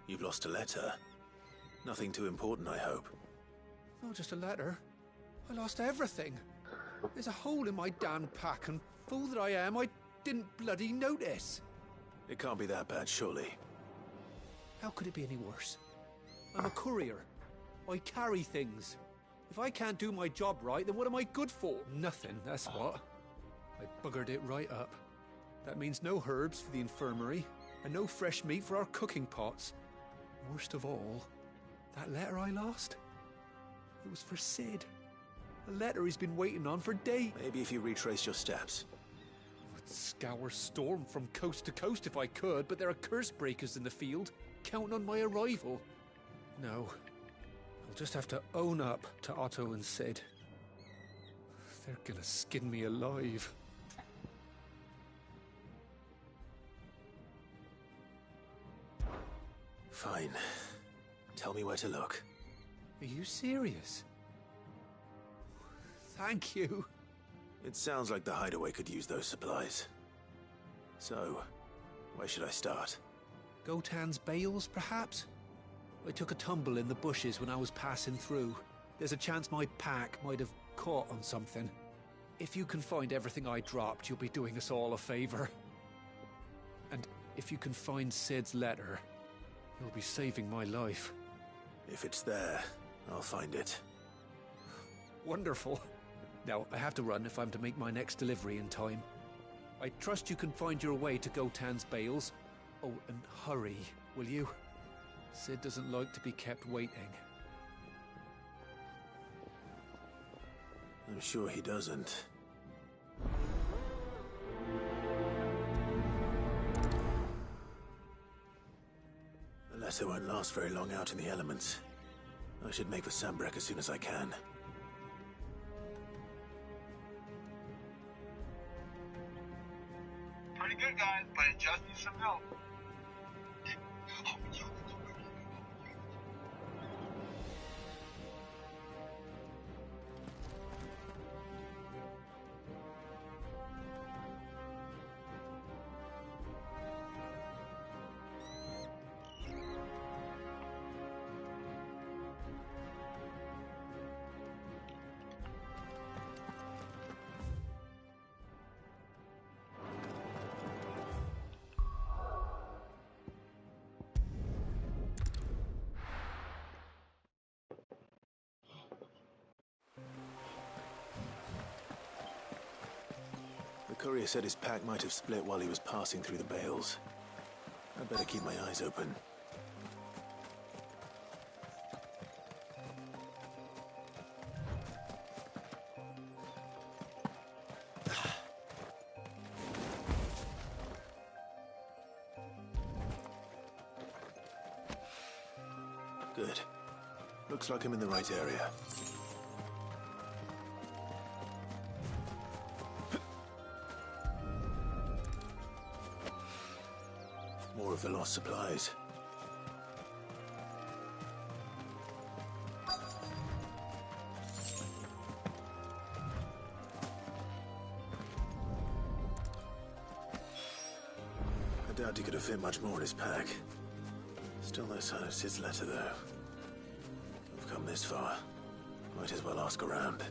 You've lost a letter. Nothing too important, I hope. Not just a letter. I lost everything. There's a hole in my damn pack, and fool that I am, I didn't bloody notice. It can't be that bad, surely. How could it be any worse? I'm a courier. I carry things. If I can't do my job right, then what am I good for? Nothing, that's what. I buggered it right up. That means no herbs for the infirmary, and no fresh meat for our cooking pots. Worst of all, that letter I lost? It was for Sid. A letter he's been waiting on for days. Maybe if you retrace your steps. I'd scour Storm from coast to coast if I could, but there are curse breakers in the field, counting on my arrival. No. I'll just have to own up to Otto and Sid. They're gonna skin me alive. Fine. Tell me where to look. Are you serious? Thank you. It sounds like the hideaway could use those supplies. So, where should I start? Gotan's bales, perhaps? I took a tumble in the bushes when I was passing through. There's a chance my pack might have caught on something. If you can find everything I dropped, you'll be doing us all a favor. And if you can find Sid's letter, you'll be saving my life. If it's there, I'll find it. Wonderful. Now, I have to run if I'm to make my next delivery in time. I trust you can find your way to Gotan's bales. Oh, and hurry, will you? Sid doesn't like to be kept waiting. I'm sure he doesn't. The letter won't last very long out in the elements. I should make for Sambrek as soon as I can. Pretty good, guys, but it just needs some help. The courier said his pack might have split while he was passing through the bales. I'd better keep my eyes open. Good. Looks like I'm in the right area. More of the lost supplies. I doubt he could have fit much more in his pack. Still no sign of Sid's letter, though. I've come this far. Might as well ask around.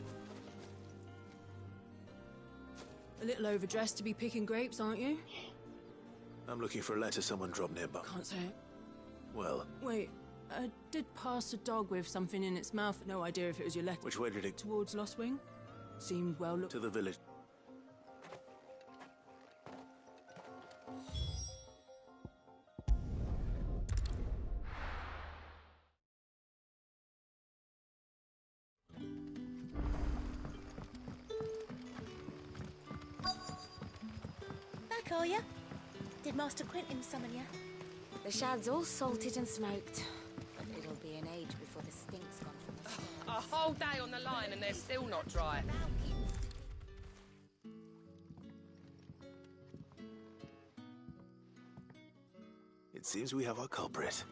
A little overdressed to be picking grapes, aren't you? I'm looking for a letter someone dropped nearby. Can't say it. Well, Wait, I did pass a dog with something in its mouth. No idea if it was your letter. which way did it? Towards Lost Wing? Seemed well looked. To the village. Back, are ya? Did Master Quentin summon ya? The shad's all salted and smoked. But it'll be an age before the stink's gone from the stairs. A whole day on the line and they're still not dry. It seems we have our culprit.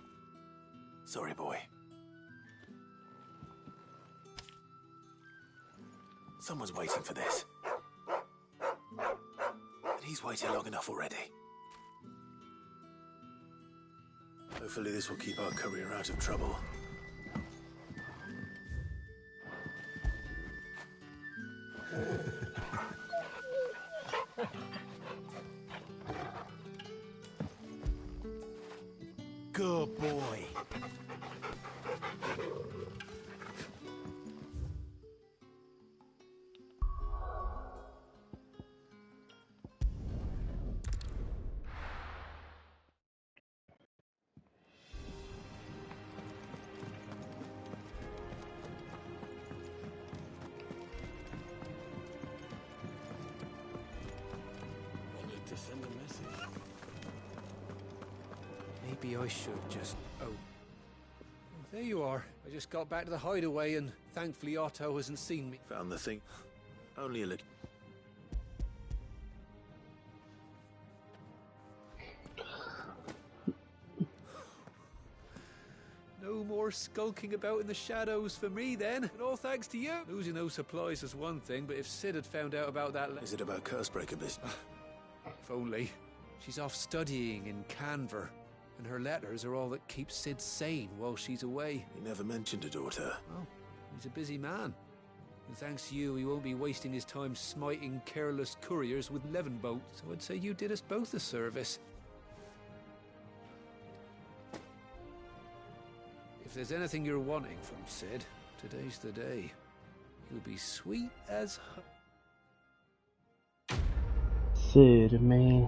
Sorry, boy. Someone's waiting for this. And he's waited long enough already. Hopefully this will keep our courier out of trouble. Good boy. Maybe I should just... Oh, there you are. I just got back to the hideaway and thankfully Otto hasn't seen me. Found the thing. Only a little. No more skulking about in the shadows for me then. And all thanks to you. Losing those supplies is one thing, but if Sid had found out about that... Is it about Cursebreaker business? If only. She's off studying in Canver, and her letters are all that keeps Sid sane while she's away. He never mentioned a daughter. Oh, he's a busy man. And thanks to you, he won't be wasting his time smiting careless couriers with levin boats. So I'd say you did us both a service. If there's anything you're wanting from Sid, today's the day. He'll be sweet as... Sid, man.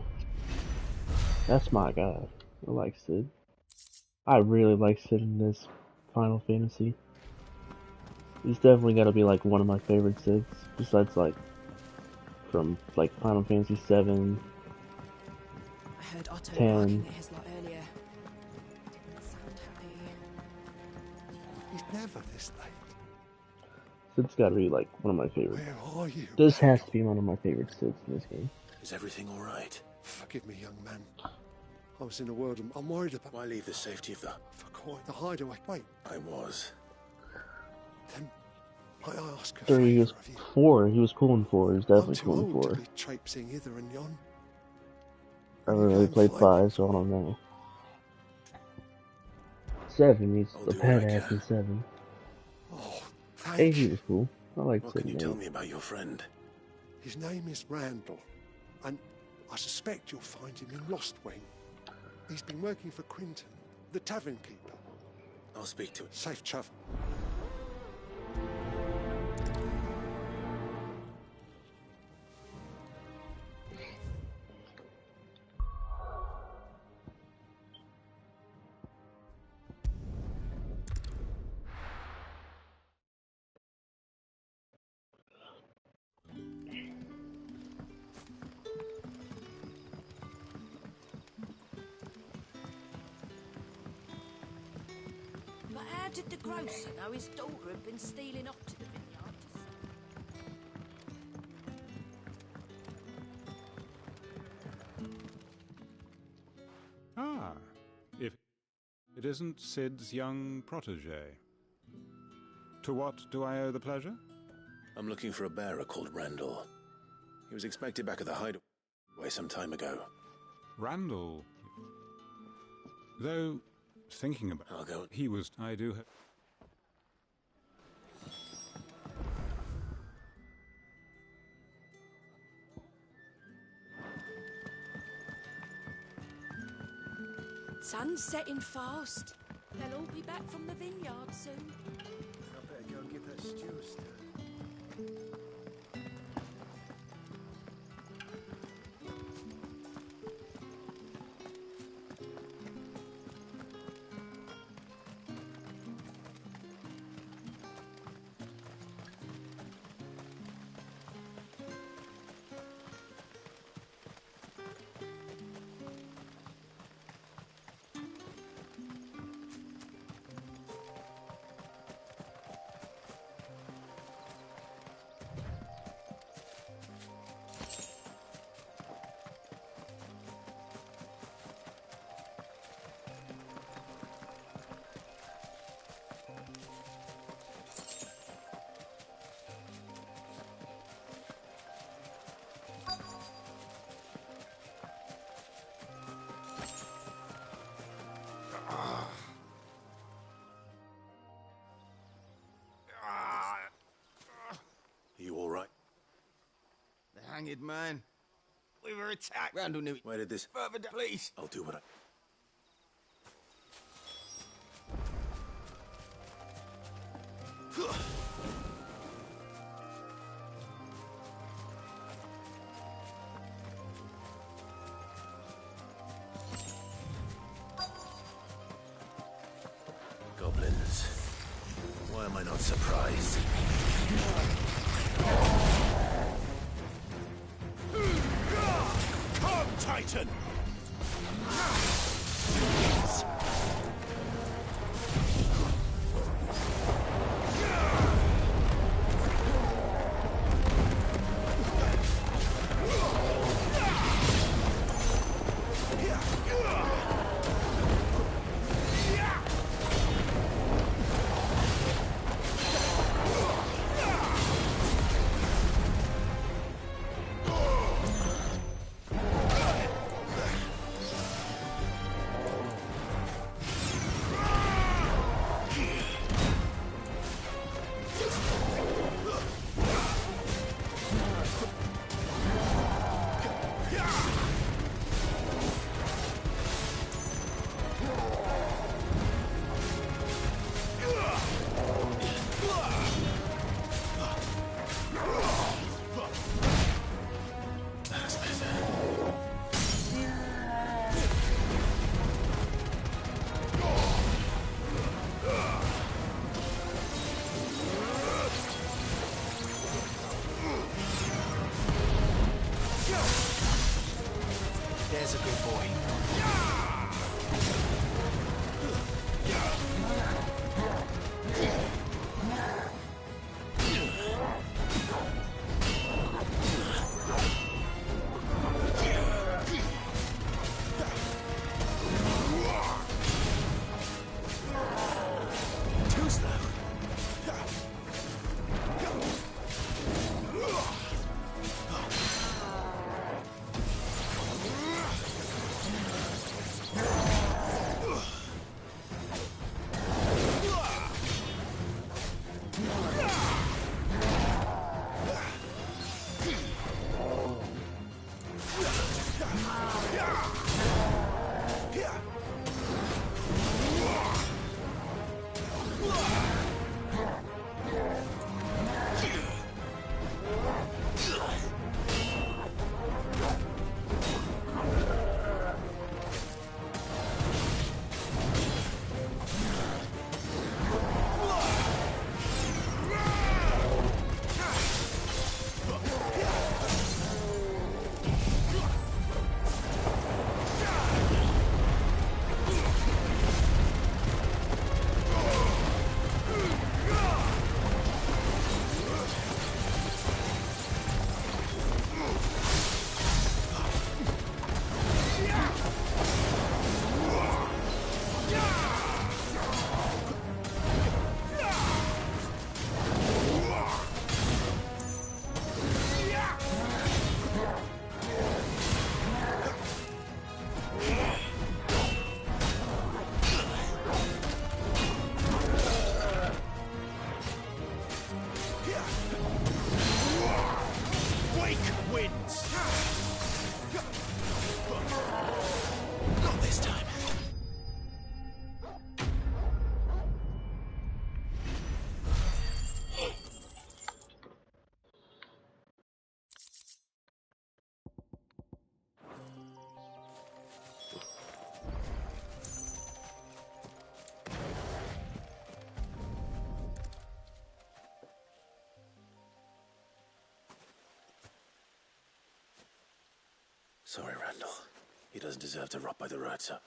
That's my guy. I like Sid. I really like Sid in this Final Fantasy. He's definitely gotta be like one of my favorite Sids, besides like from like Final Fantasy 7, I heard Otto 10. barking at his lot earlier. Didn't sound happy. He's never this late. Sid's gotta be like one of my favorites. Where are you? This has to be one of my favorite Sids in this game. Is everything all right? Forgive me, young man. I was in a world I'm worried about. Why leave the safety of the... For quite the hideaway. Wait. I was. Then I ask a 3, he was favour of you. 4. He was cool in 4. He was definitely I'm too cool in old 4. to be traipsing hither and yon. I haven't really played 5, so I don't know. 7, he's I'll the do what I badass can. in 7. Oh, 8, thank he you. was cool. I like What 7. can you tell me about your friend? His name is Randall, and I suspect you'll find him in Lost Wing. He's been working for Quinton, the tavern keeper. I'll speak to him. Safe travel. But how did the grocer know his daughter had been stealing off to the vineyard to Ah, if it isn't Sid's young protege. To what do I owe the pleasure? I'm looking for a bearer called Randall. He was expected back at the hideaway some time ago. Randall. Though, thinking about I'll go. he was... I do... Sun's setting fast. They'll all be back from the vineyard soon. I better go and give that stew a stir. You all right? The hanged man. We were attacked. Randall knew it. Where did this... Further down, please. I'll do what I... Goblins. Why am I not surprised? Come, Titan! Sorry, Randall. He doesn't deserve to rot by the roadside.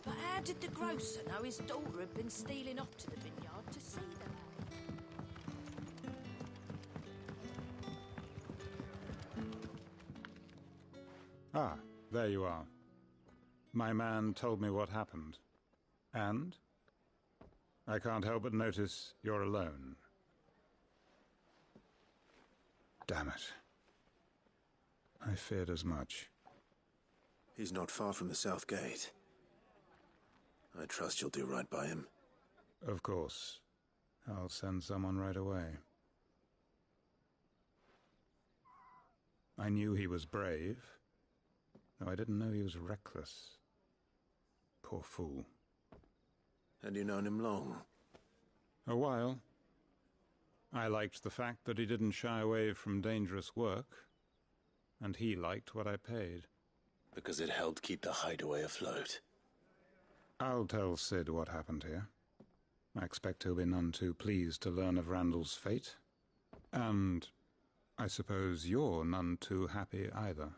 But how did the grocer know his daughter had been stealing off to the vineyard to see them? Ah, there you are. My man told me what happened. And? I can't help but notice you're alone. Damn it. I feared as much. He's not far from the south gate. I trust you'll do right by him. Of course. I'll send someone right away. I knew he was brave, though I didn't know he was reckless. Poor fool. And you known him long? A while. I liked the fact that he didn't shy away from dangerous work, and he liked what I paid. Because it helped keep the hideaway afloat. I'll tell Sid what happened here. I expect he'll be none too pleased to learn of Randall's fate. And I suppose you're none too happy either.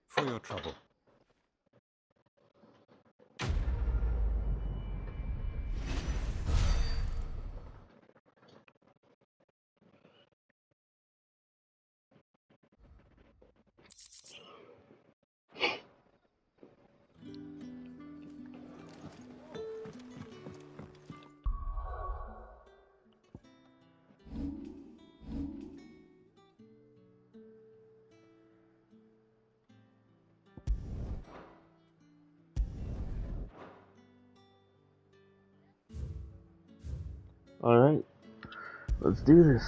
For your trouble. Alright, let's do this.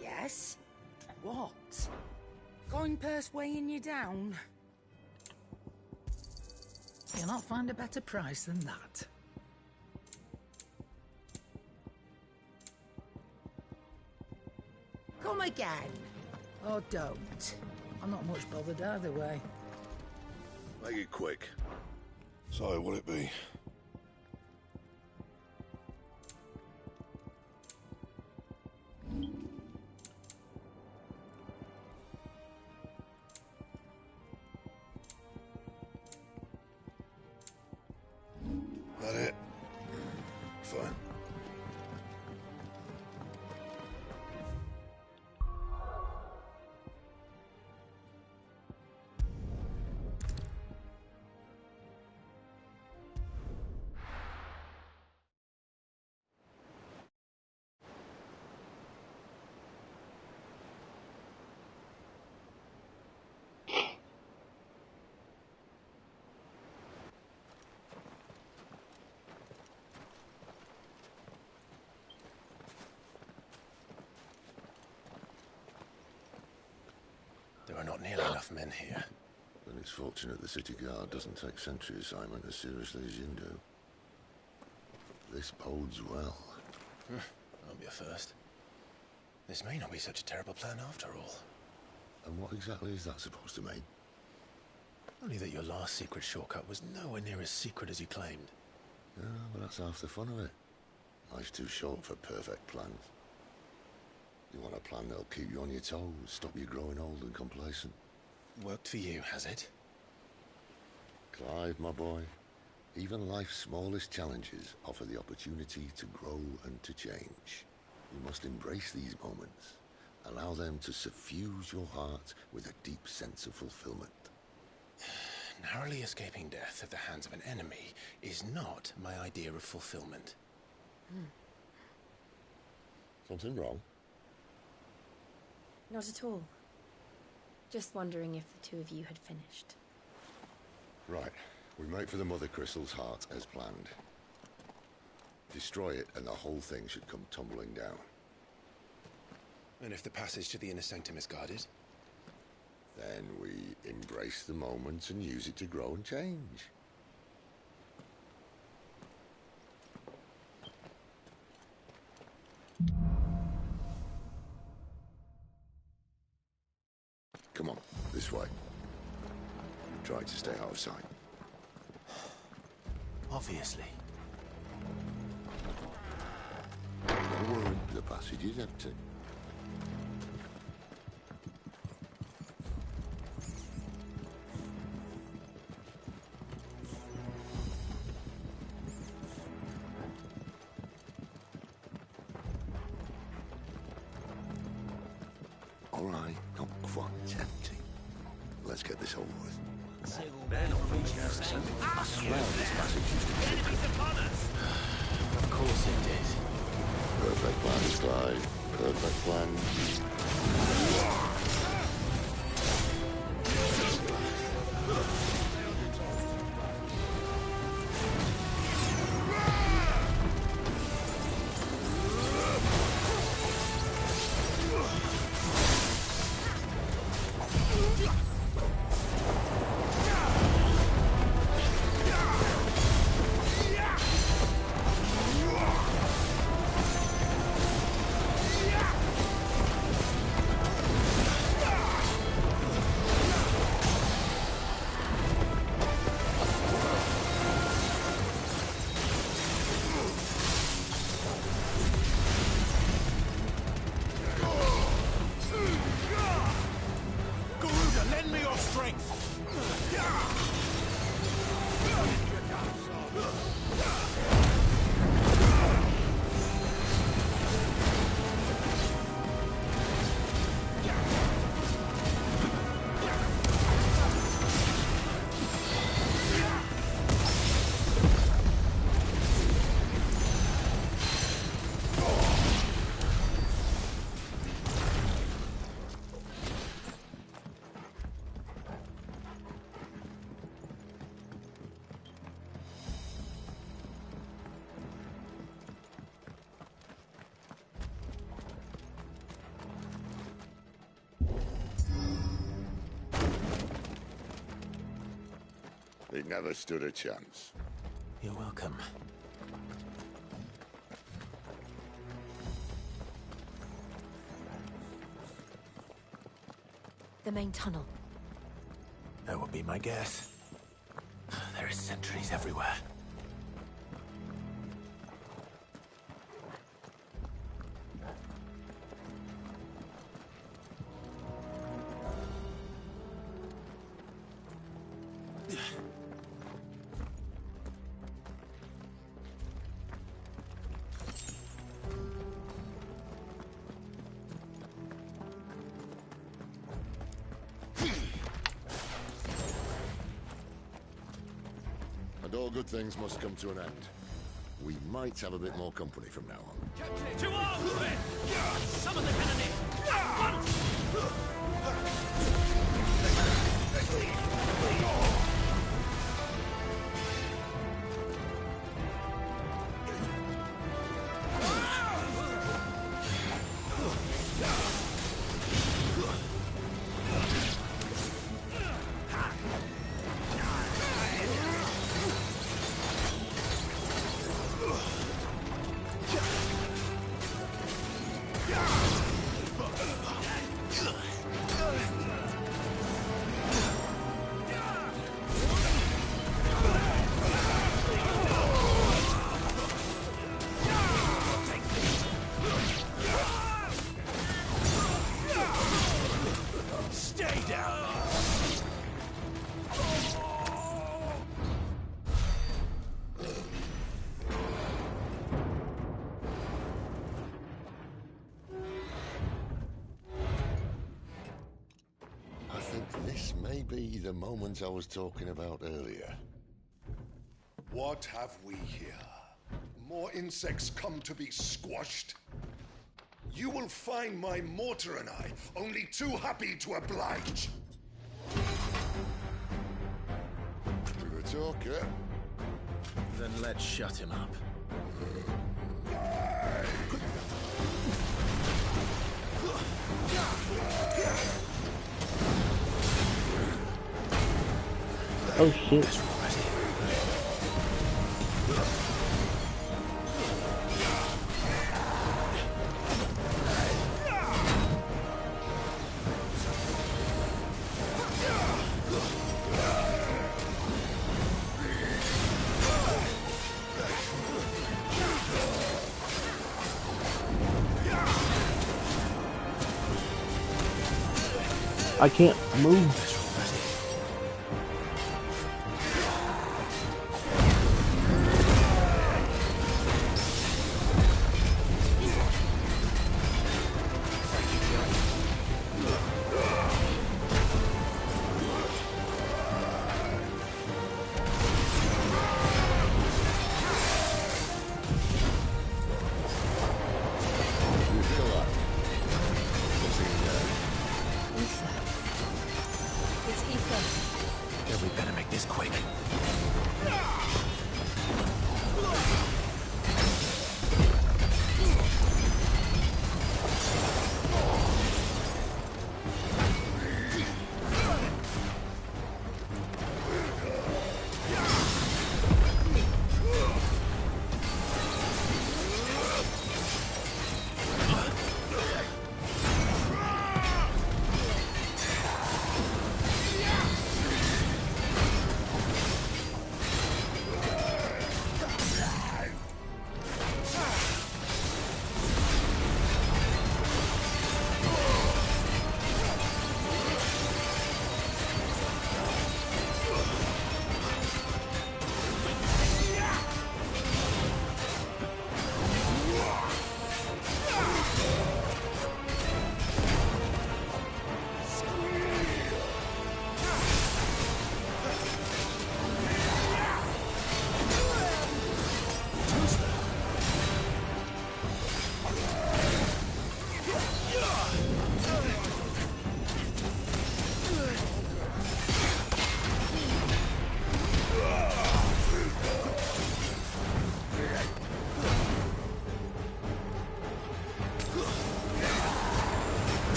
Yes? What? Going purse weighing you down? You'll not find a better price than that. Come again. Or don't. I'm not much bothered either way. Make it quick. So, will it be? That it? Fine. There are not nearly enough men here. Then it's fortunate the city guard doesn't take sentry assignment as seriously as you do. This bodes well. I'll be a first. This may not be such a terrible plan after all. And what exactly is that supposed to mean? Only that your last secret shortcut was nowhere near as secret as you claimed. Yeah, but that's half the fun of it. Life's too short for perfect plans. You want a plan that'll keep you on your toes, stop you growing old and complacent. Worked for you, has it? Clive, my boy, even life's smallest challenges offer the opportunity to grow and to change. You must embrace these moments. Allow them to suffuse your heart with a deep sense of fulfillment. Narrowly escaping death at the hands of an enemy is not my idea of fulfillment. Something wrong? Not at all. Just wondering if the two of you had finished. Right. We make for the Mother Crystal's heart as planned. Destroy it and the whole thing should come tumbling down. And if the passage to the inner sanctum is guarded? Then we embrace the moment and use it to grow and change. Come on, this way. Try to stay out of sight. Obviously. Don't worry, the passage is empty. All right, not quite empty. Let's get this over with. I swear this passage used to be secret. Of course it did. Perfect plan, Clyde. Perfect plan. They never stood a chance. You're welcome. The main tunnel. That would be my guess. There are sentries everywhere. And all good things must come to an end. We might have a bit more company from now on. To arms, men! Summon the enemy! At once! This may be the moment I was talking about earlier. What have we here? More insects come to be squashed? You will find my mortar and I only too happy to oblige. We've talker. Then let's shut him up. Oh shit. I can't move.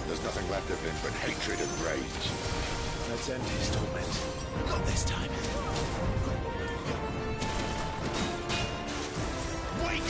There's nothing left of him but hatred and rage. Let's end his torment. Not this time. Wake!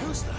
goes, though.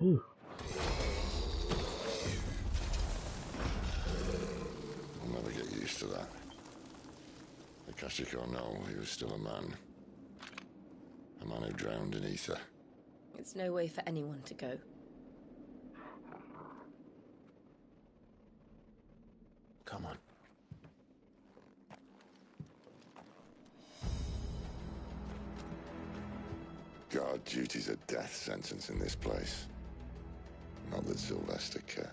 Whew. I'll never get used to that. Akashic or no, he was still a man. A man who drowned in ether. It's no way for anyone to go. Come on. Guard duty's a death sentence in this place. Not that Sylvester cares.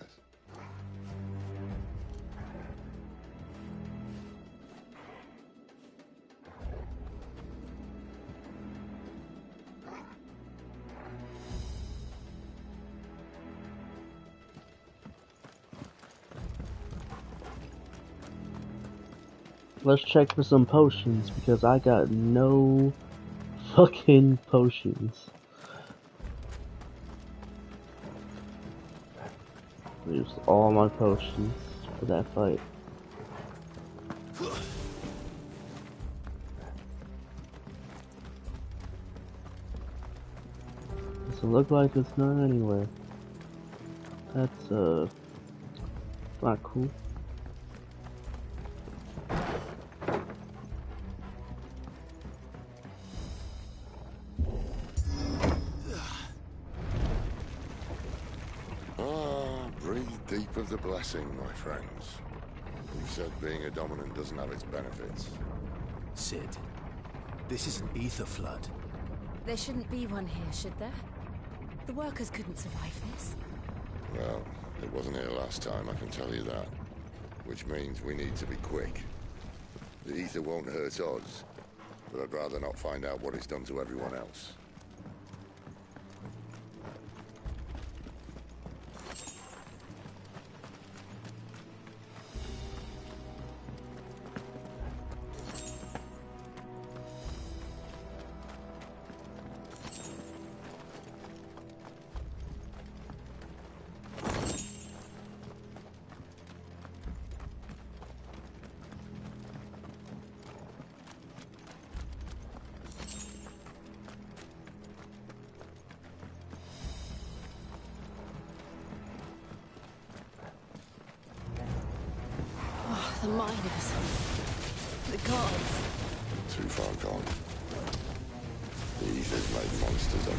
Let's check for some potions, because I got no fucking potions. Used all my potions for that fight. Doesn't look like it's not anywhere. That's not cool. Deep of the blessing, my friends. You said being a dominant doesn't have its benefits. Sid, this is an ether flood. There shouldn't be one here, should there? The workers couldn't survive this. Well, it wasn't here last time, I can tell you that. Which means we need to be quick. The ether won't hurt us, but I'd rather not find out what it's done to everyone else. The miners. The gods. Too far gone. The ether's made monsters of them.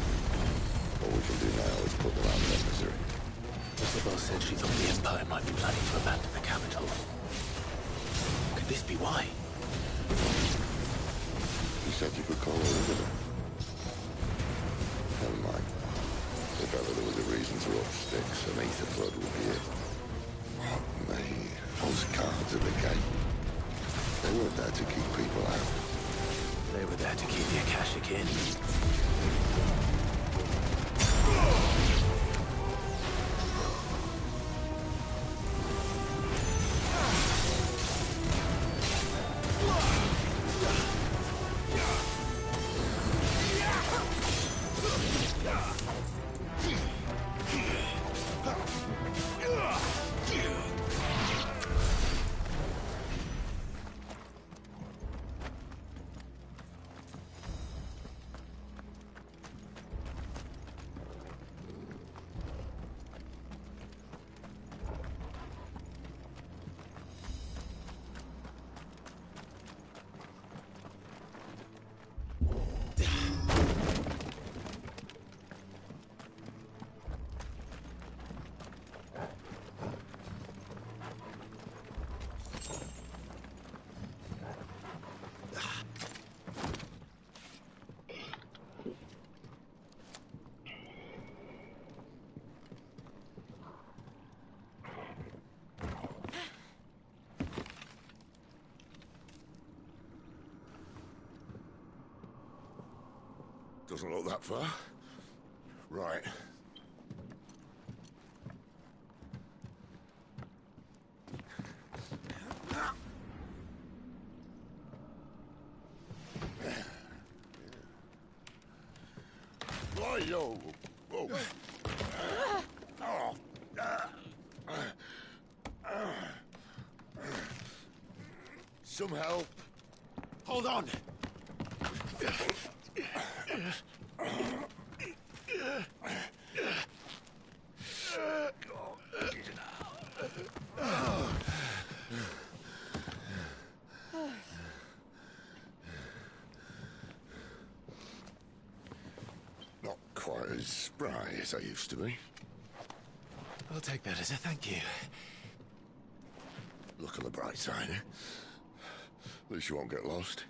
All we can do now is put them out of their misery. Isabel said she thought the Empire might be planning to abandon the capital. Could this be why? You said you could call her Elizabeth. Never mind. If If ever there was a reason to up sticks, an ether flood would be it. What me? Those guards at the gate. They weren't there to keep people out. They were there to keep the Akashic in. Doesn't look that far. Right. Yo. Oh. Some help. Hold on. Not quite as spry as I used to be. I'll take that as a thank you. Look on the bright side, eh? At least you won't get lost.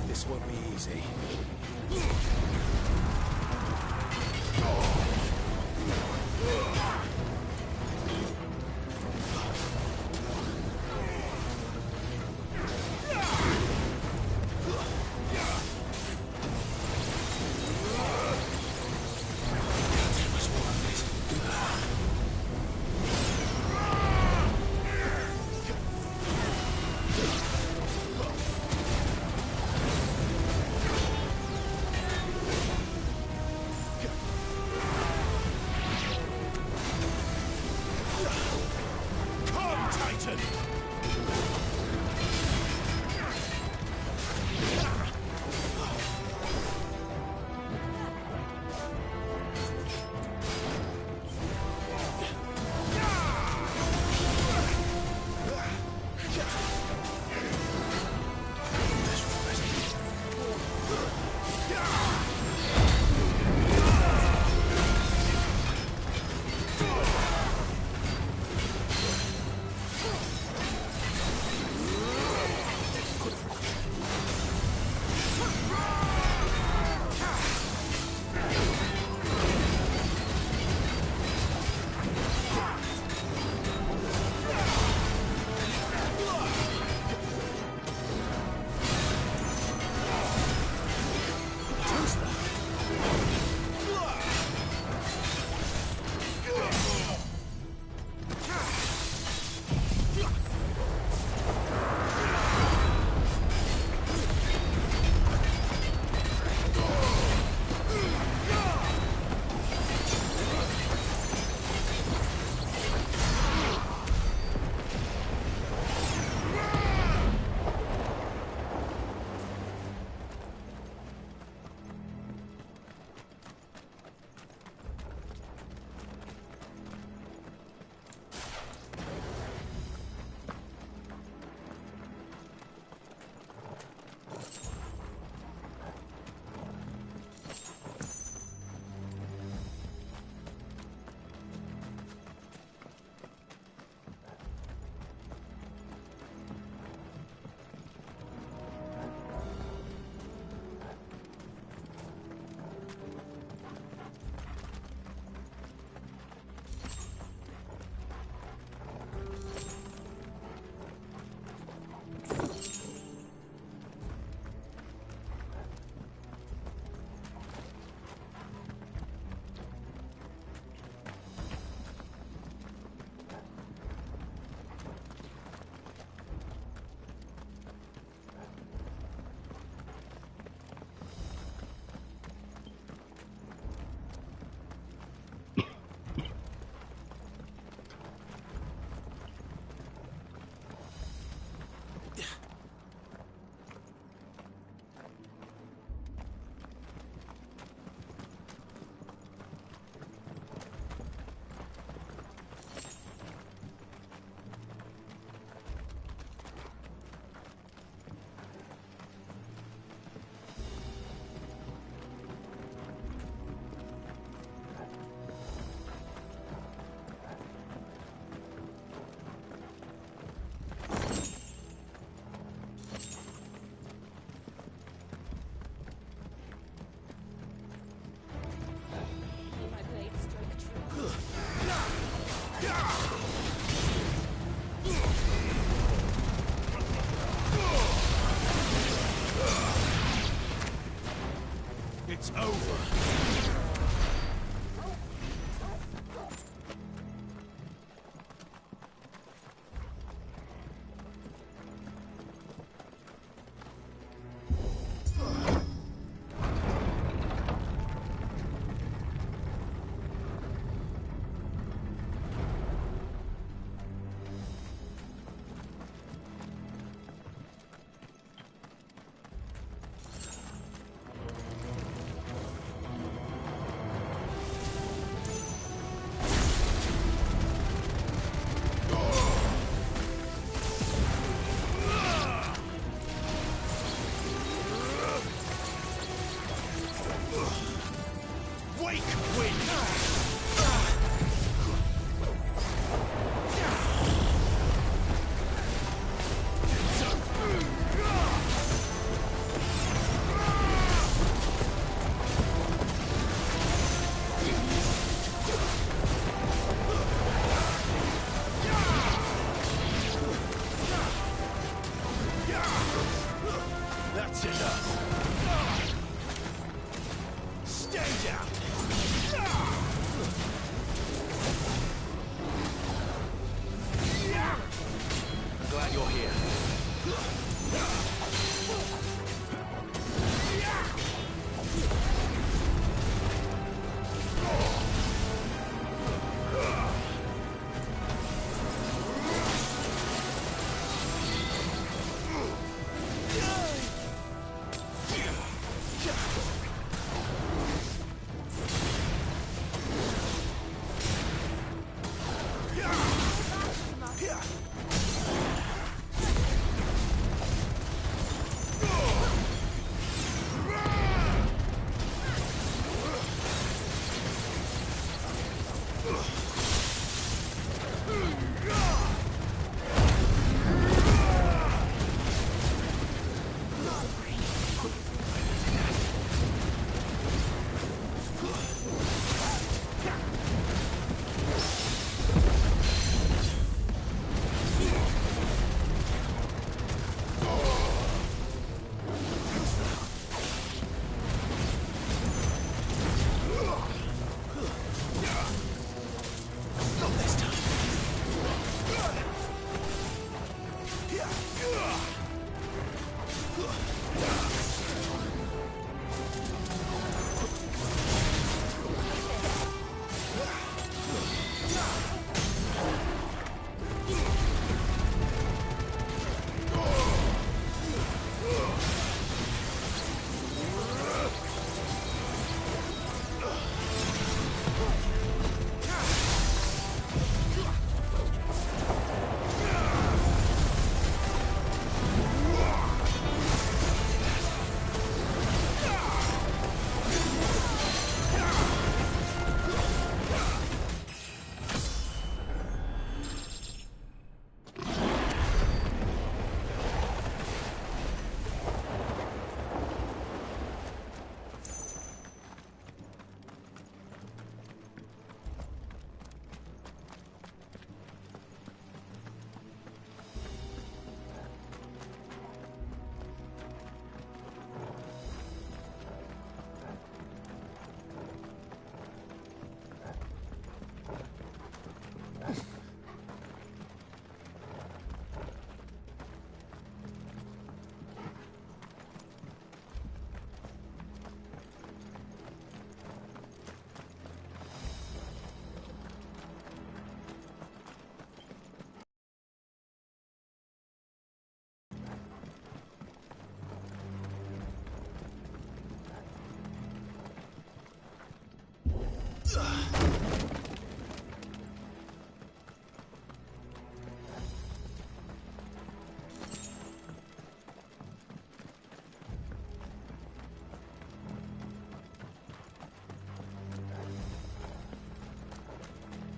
This won't be easy. It's over. That's enough. Stay down. I'm glad you're here.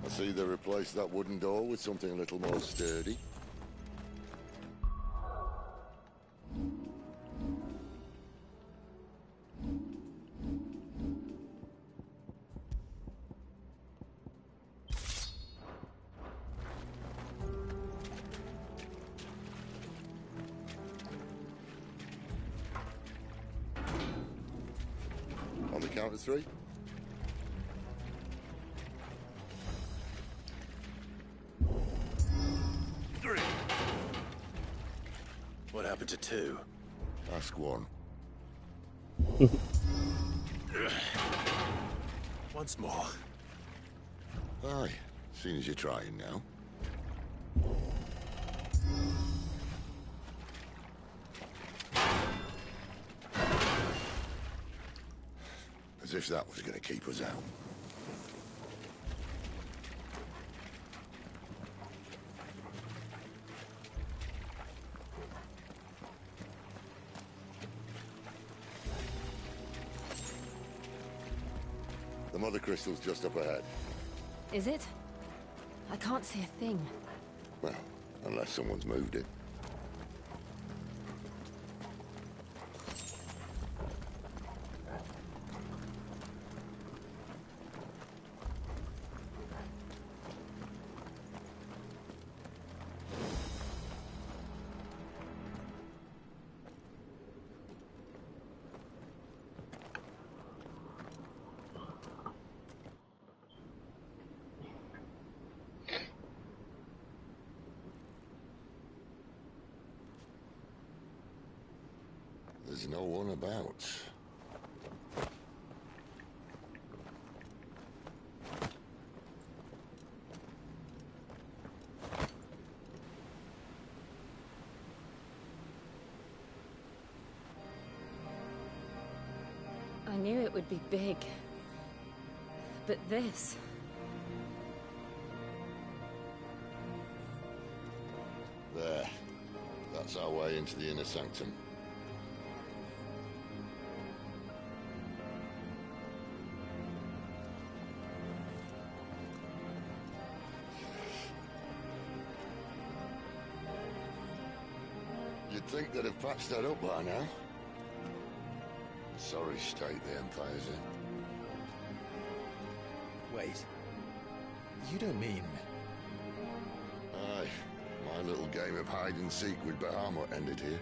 I see they replaced that wooden door with something a little more sturdy. On count of 3. What happened to 2? Ask 1. Once more. Aye, seeing as you're trying now. As if that was going to keep us out. The mother crystal's just up ahead. Is it? I can't see a thing. Well, unless someone's moved it. There's no one about. I knew it would be big. But this... There. That's our way into the inner sanctum. You'd think they'd have patched that up by now. Sorry state the Empire's in. Wait. You don't mean... Aye. My little game of hide-and-seek with Bahamut ended here.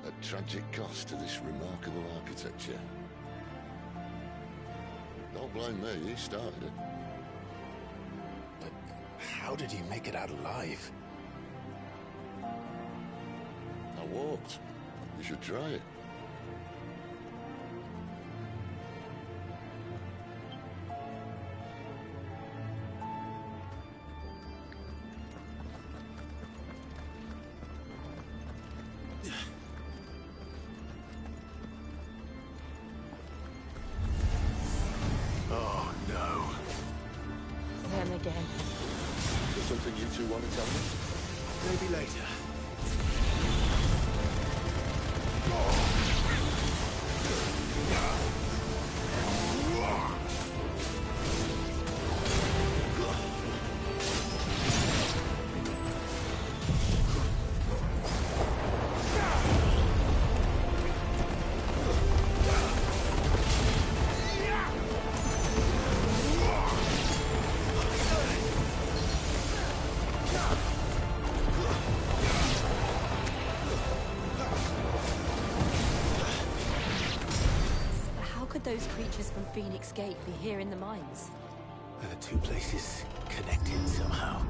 At tragic cost to this remarkable architecture. Don't blame me, you started it. But how did you make it out alive? I walked. You should try it. Oh, no. Them again. Is there something you two want to tell me? Maybe later. Those creatures from Phoenix Gate be here in the mines? Are the two places connected somehow?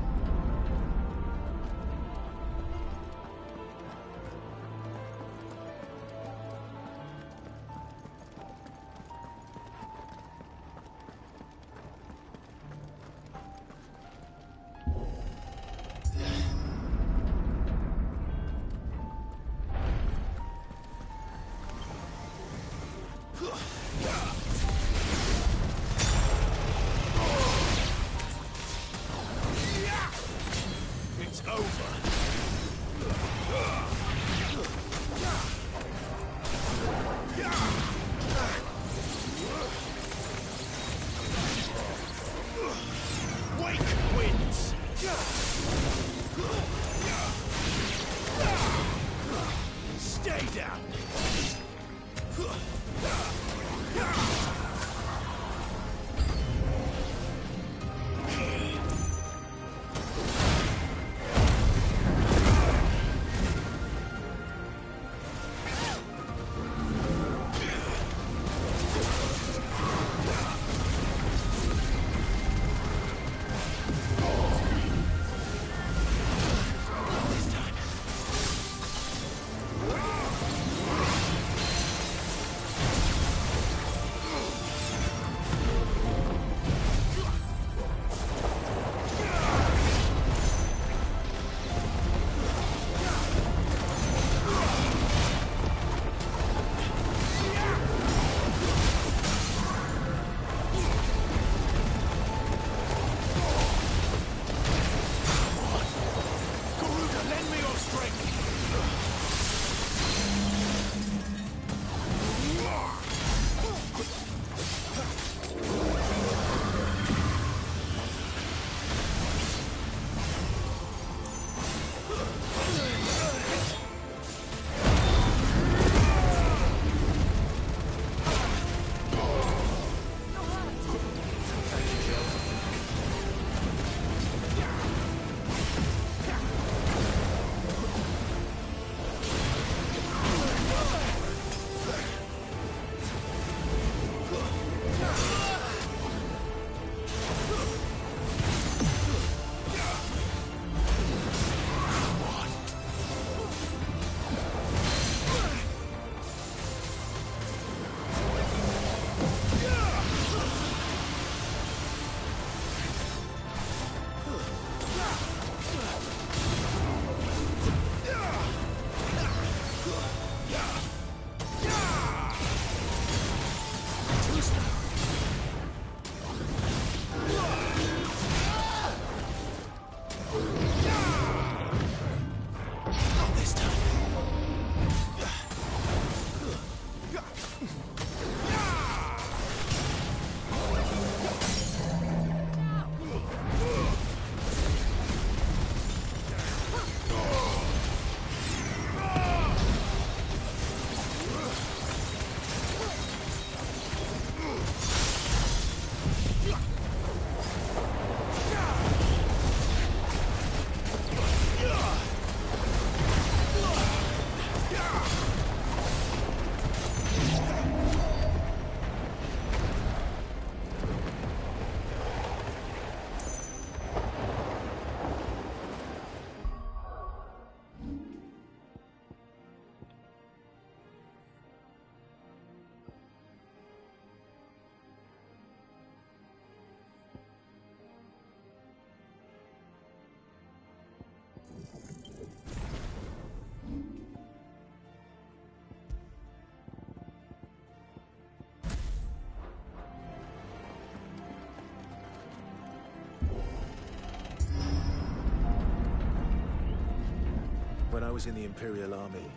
was in the Imperial Army,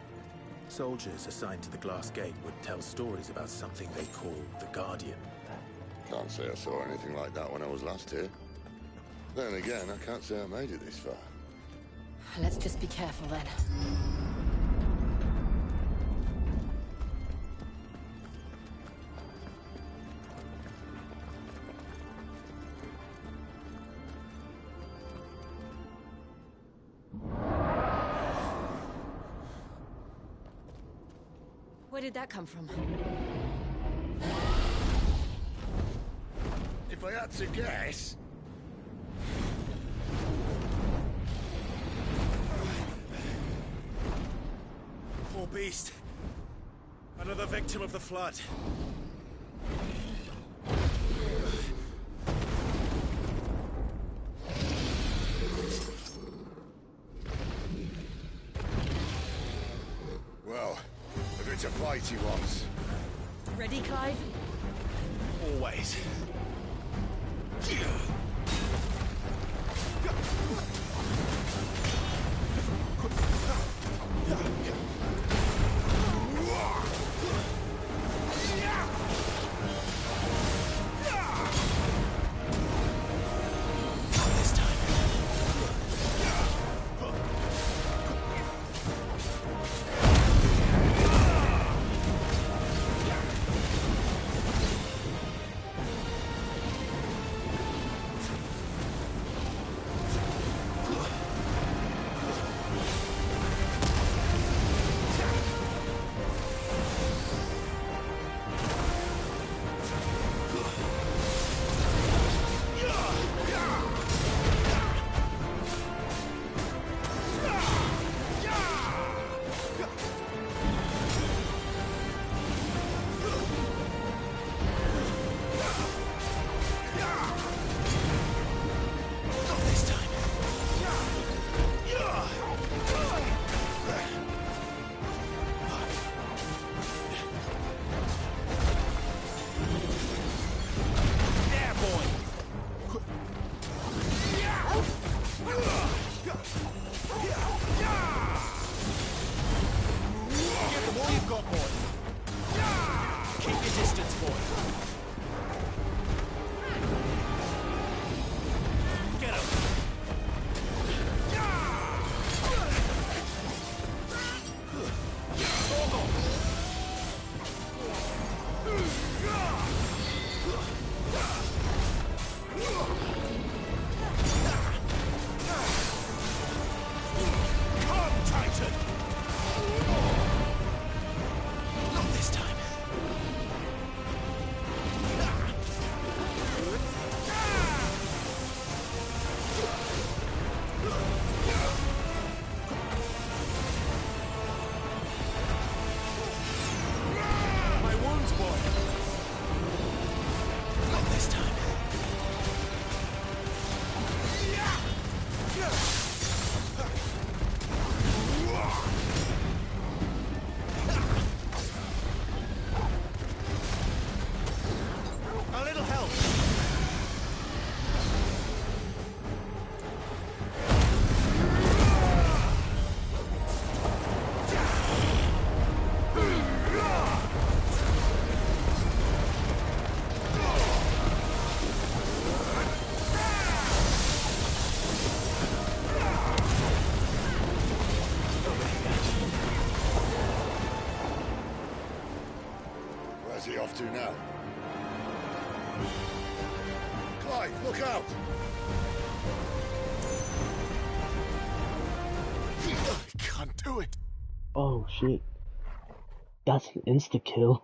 soldiers assigned to the Glass Gate would tell stories about something they call the Guardian. Can't say I saw anything like that when I was last here. Then again, I can't say I made it this far. Let's just be careful then. Where did that come from? If I had to guess... Poor beast. Another victim of the flood. Well, if it's a fight he wants. Ready, Clive? Always. Where's he off to now? Clive, look out! I can't do it. Oh shit. That's an insta-kill.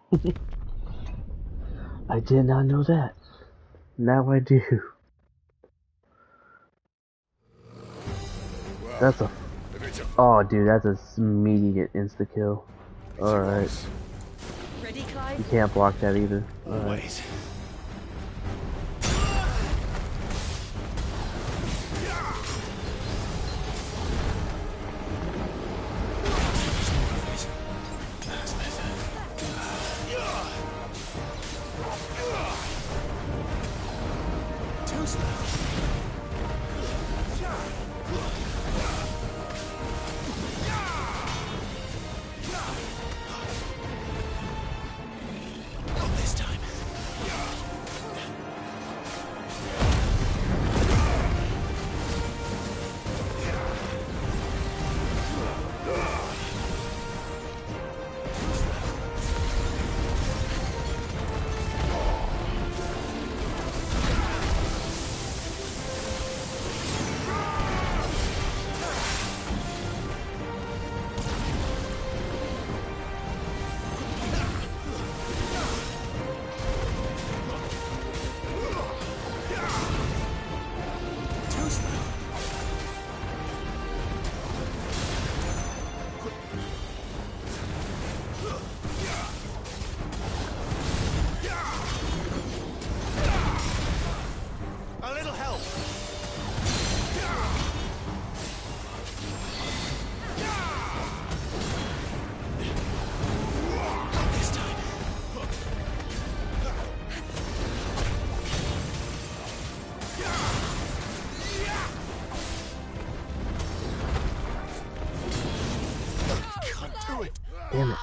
I did not know that. Now I do. Well, That's a... Oh dude, that's a immediate insta-kill. Alright. Ready, Clive? You can't block that either. Always. Damn it.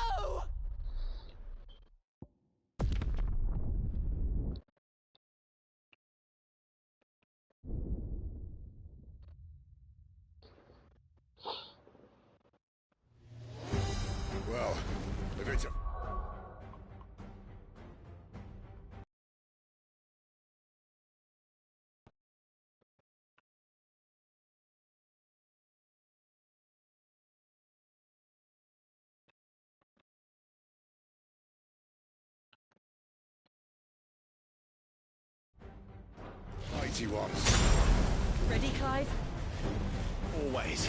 Well, if it's a... Mighty ones. Ready, Clive? Always.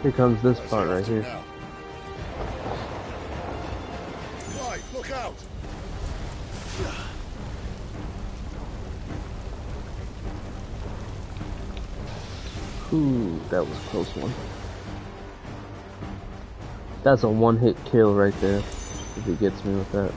Here comes this part right here. Right, look out! Ooh, that was a close one. That's a one-hit kill right there, if he gets me with that.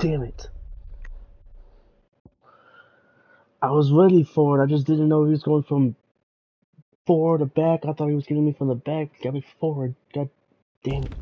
Damn it. I was ready for it. I just didn't know he was going from forward to back. I thought he was getting me from the back. He got me forward. God damn it.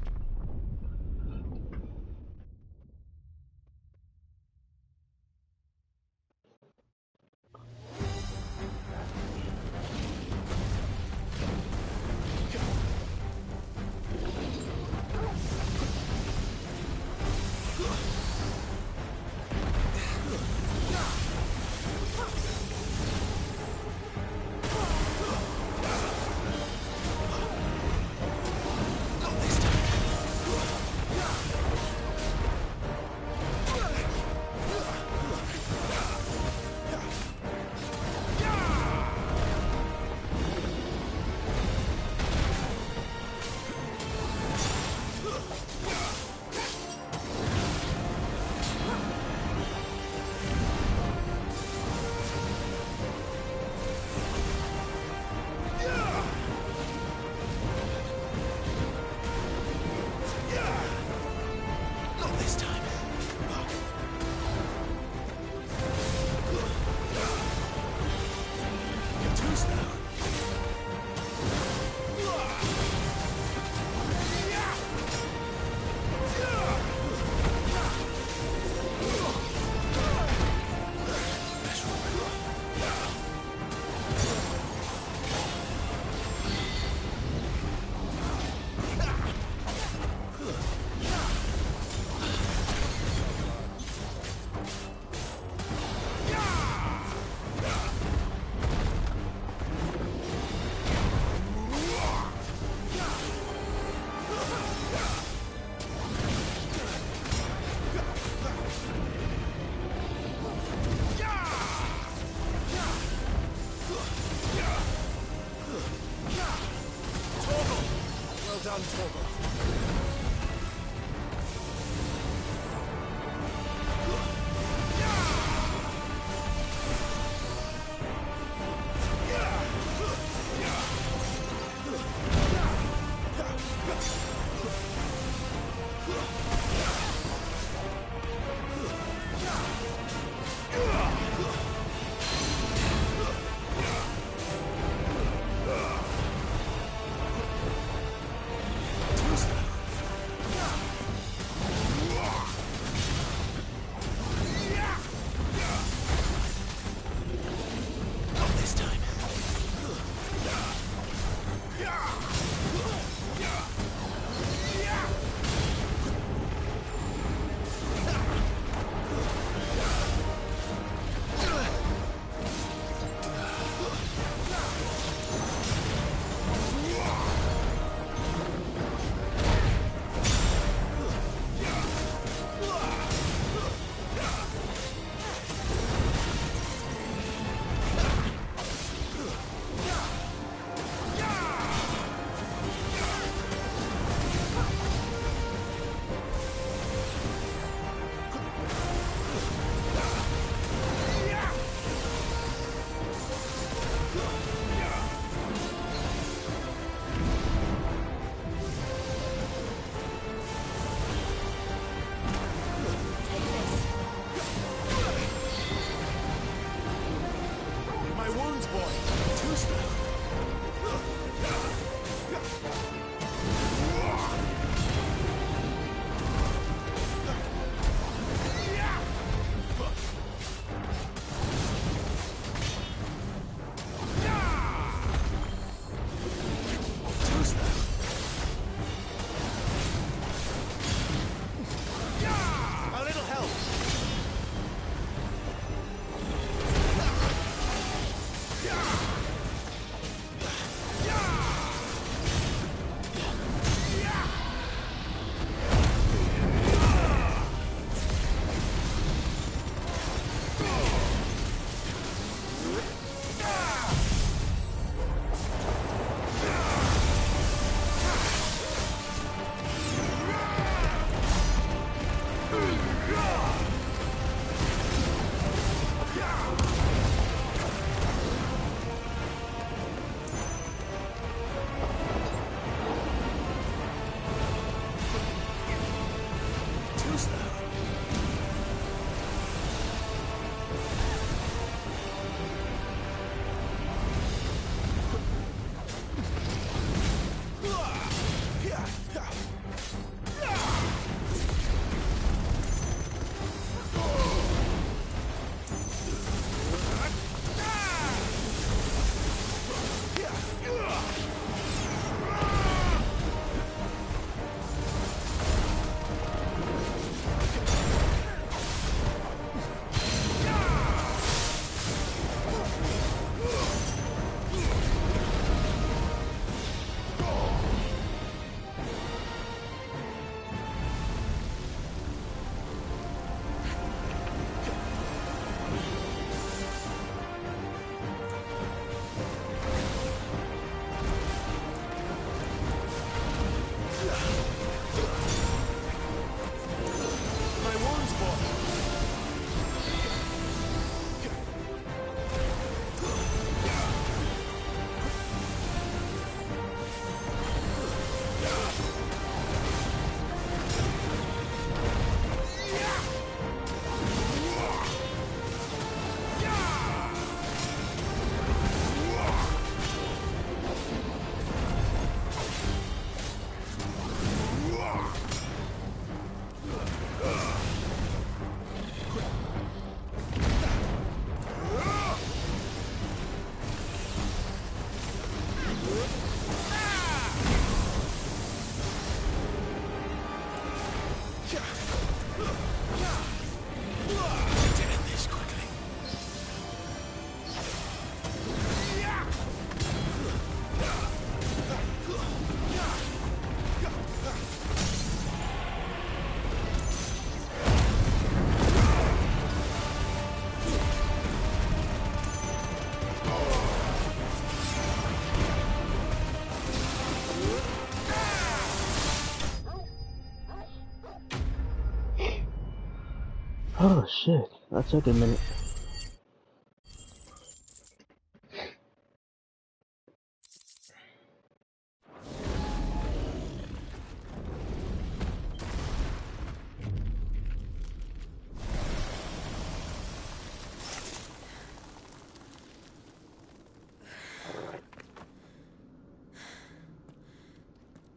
Oh shit, that took a minute.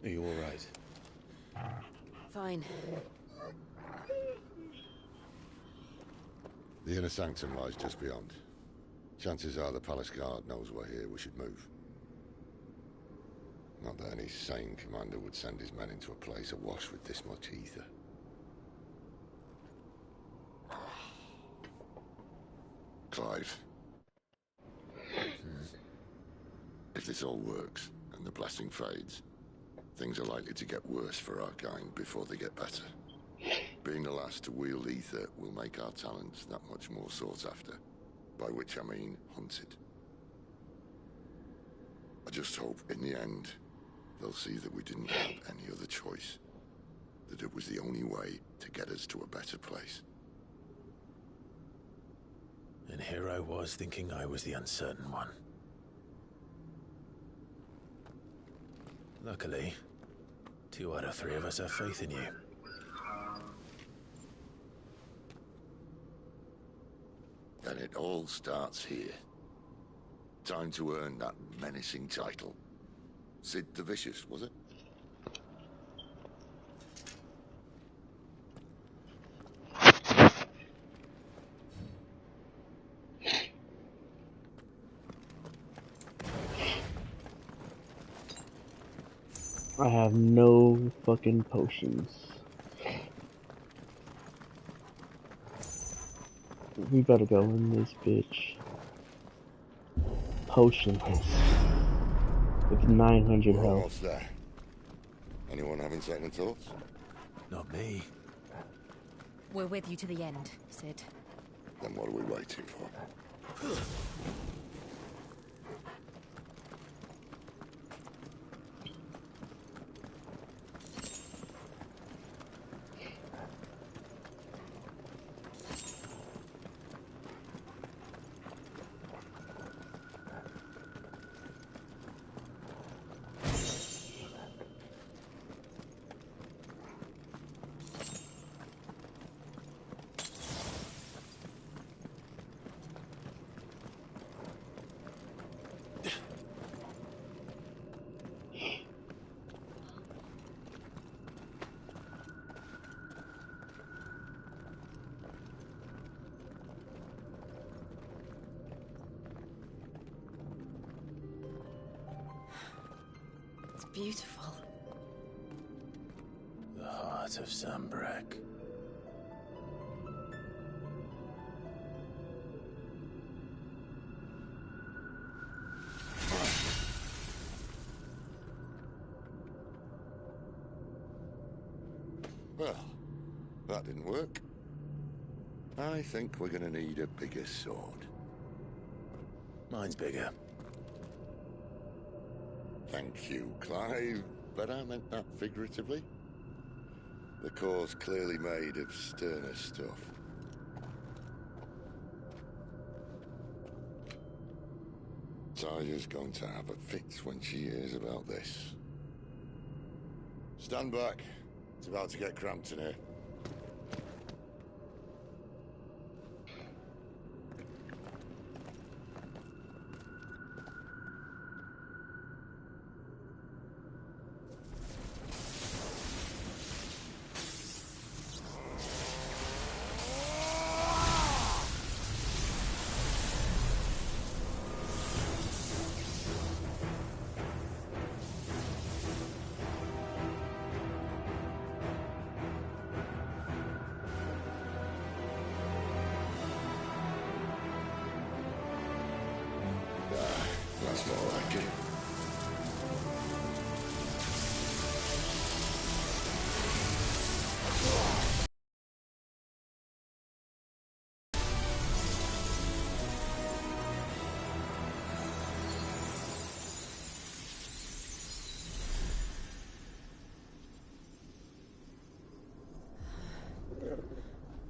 Are you alright? Fine. The inner sanctum lies just beyond. Chances are the palace guard knows we're here. We should move. Not that any sane commander would send his men into a place awash with this much ether. Clive. If this all works, and the blessing fades, things are likely to get worse for our kind before they get better. Being the last to wield ether will make our talents that much more sought after, by which I mean hunted. I just hope, in the end, they'll see that we didn't have any other choice, that it was the only way to get us to a better place. And here I was thinking I was the uncertain one. Luckily, 2 out of 3 of us have faith in you. And it all starts here. Time to earn that menacing title. Sid the Vicious, was it? I have no fucking potions. We better go in this bitch potionless with 900 We're health. almost there. Anyone having second thoughts? Not me. We're with you to the end, Sid. Then what are we waiting for? Beautiful. The heart of Zambrak. Well, that didn't work. I think we're gonna need a bigger sword. Mine's bigger. Thank you, Clive, but I meant that figuratively. The core's clearly made of sterner stuff. Taya's going to have a fit when she hears about this. Stand back. It's about to get cramped in here. That's more like it.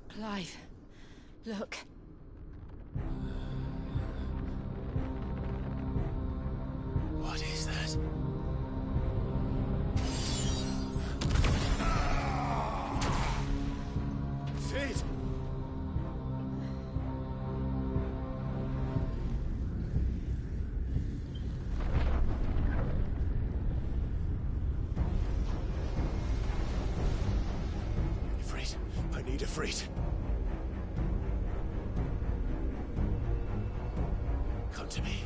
Clive, Look. What is that? Sid! Ifrit, I need Ifrit. Come to me.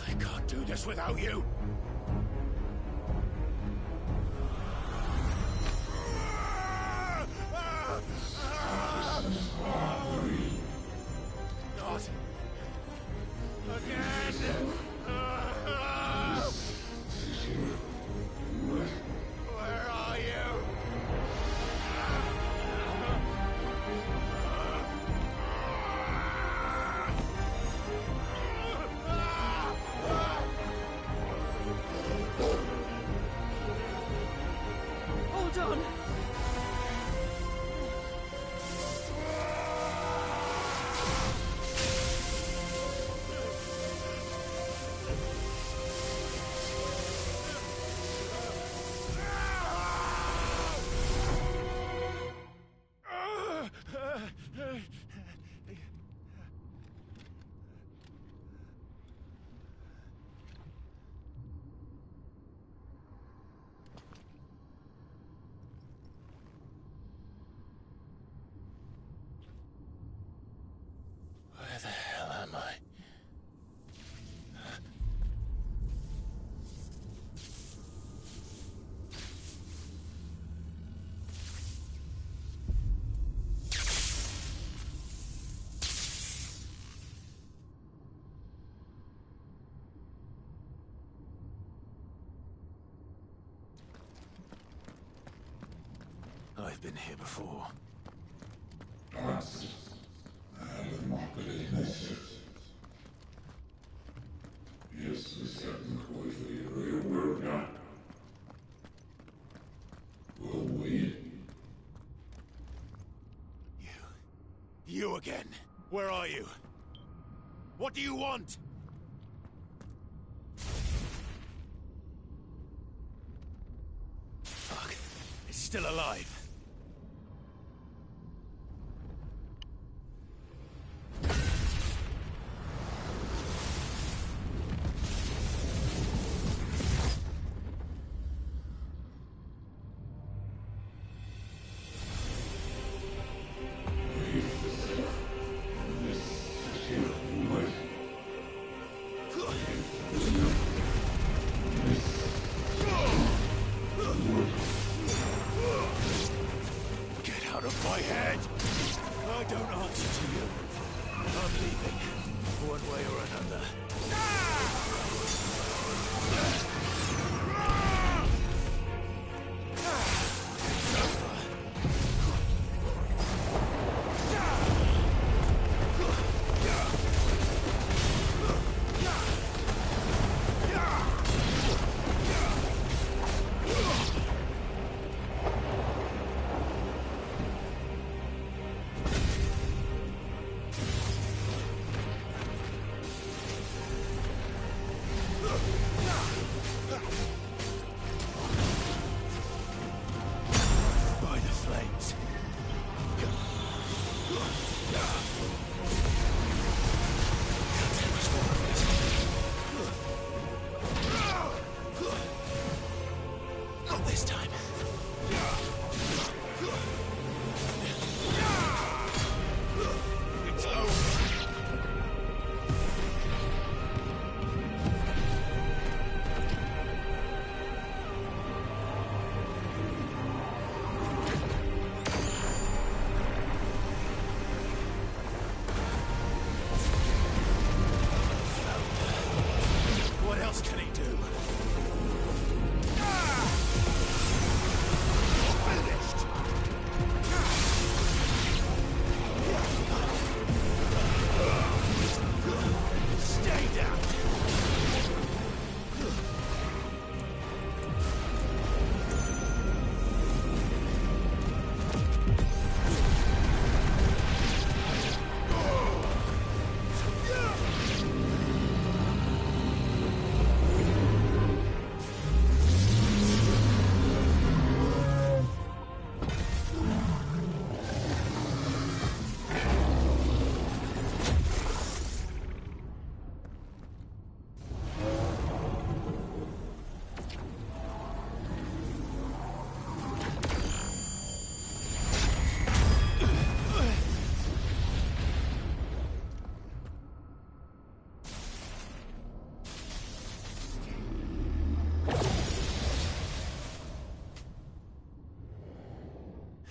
I can't do this without you. Not again. Where are you? Hold on. Where the hell am I? I've been here before. You again. Where are you? What do you want? Fuck. It's still alive. My head! I don't answer to you. I'm leaving, one way or another.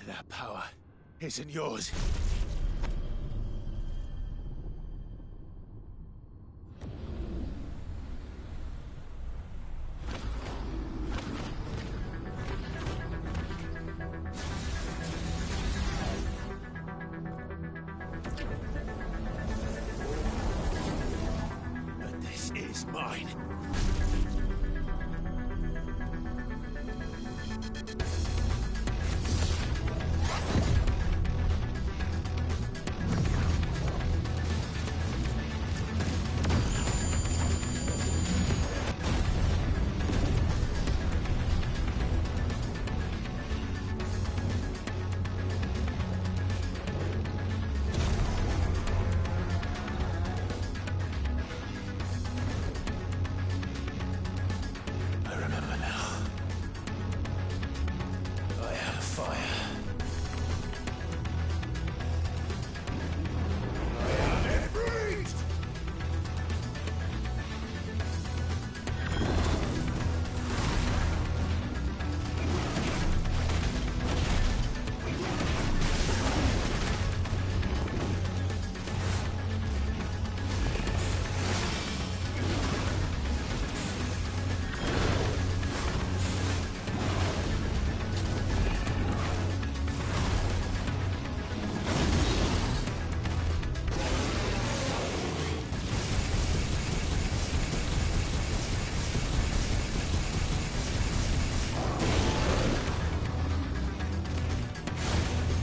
That power isn't yours. But this is mine.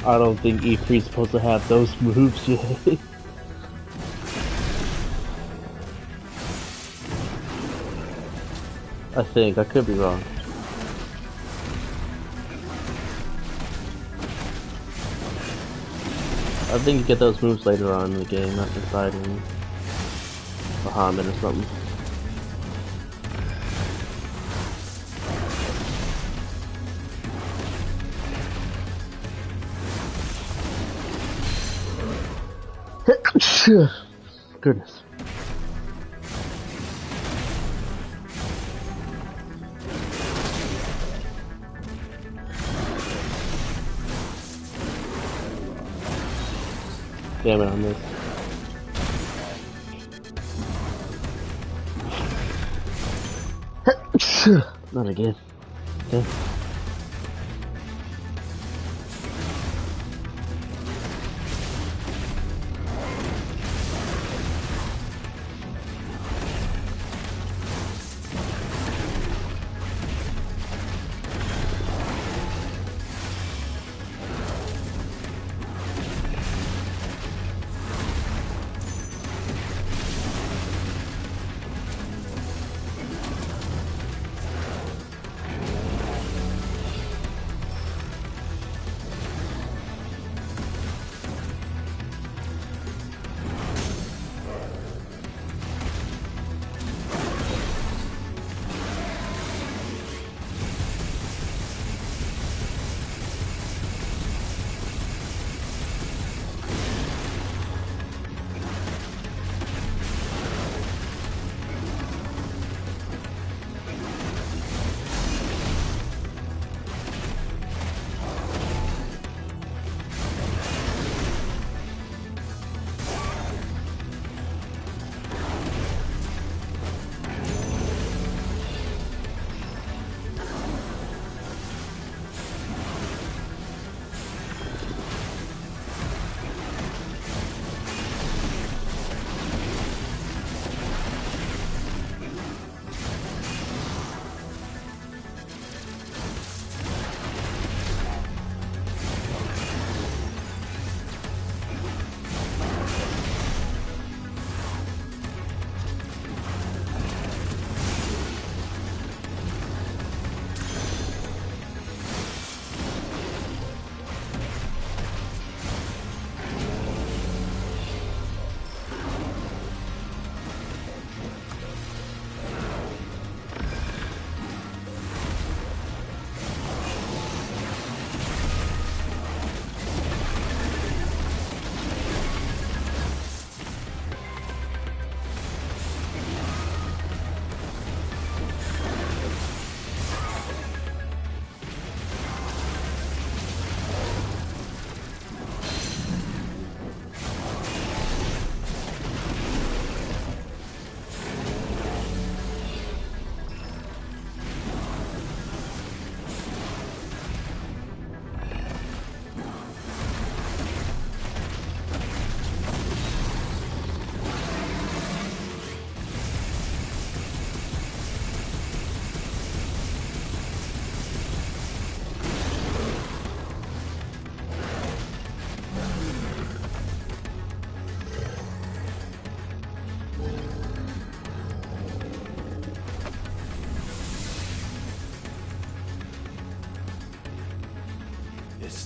I don't think E3 is supposed to have those moves yet. I think, I could be wrong. I think you get those moves later on in the game, not deciding Bahamut or something. Goodness. Damn it, I missed. Not again. Okay.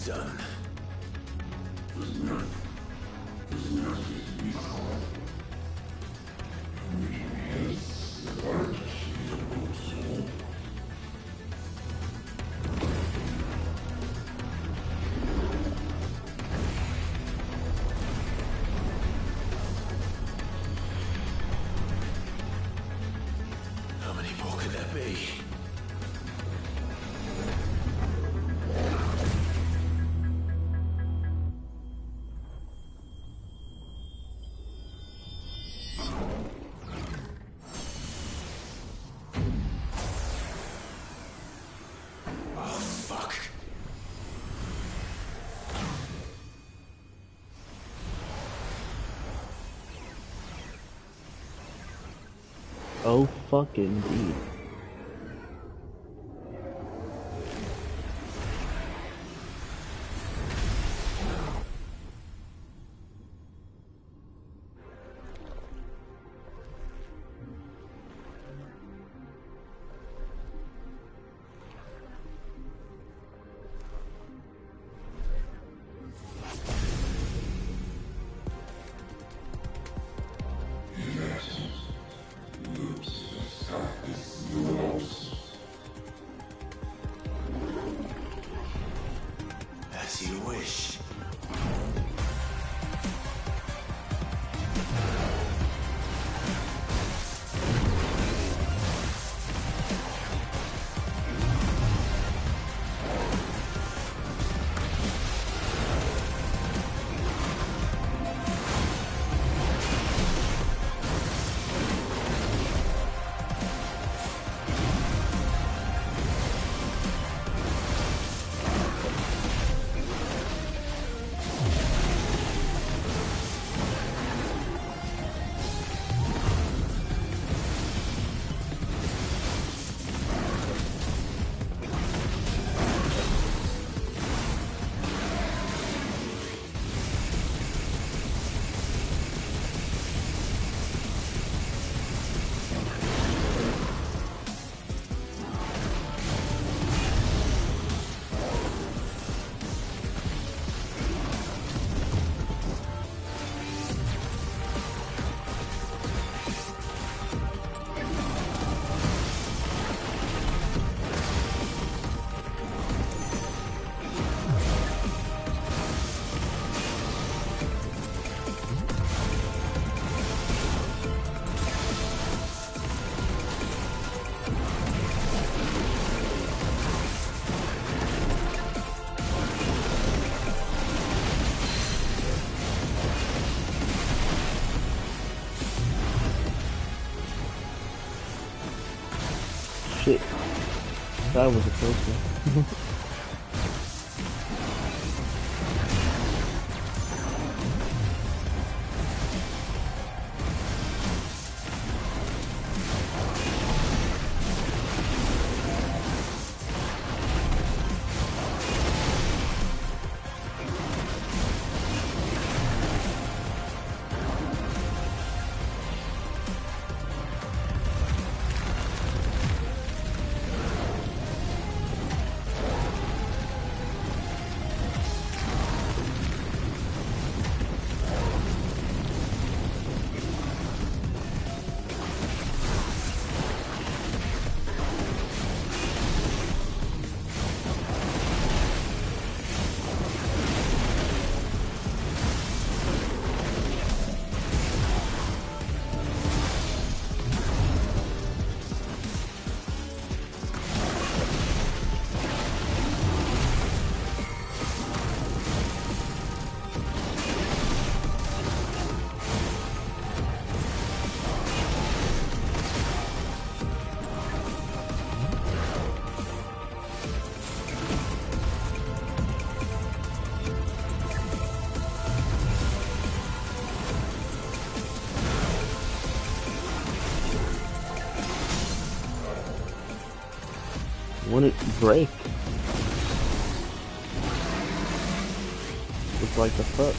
zone. How many more could there be? Oh, fuck indeed. As you wish. Shit. That was a close one. When it break? Looks like the fuck.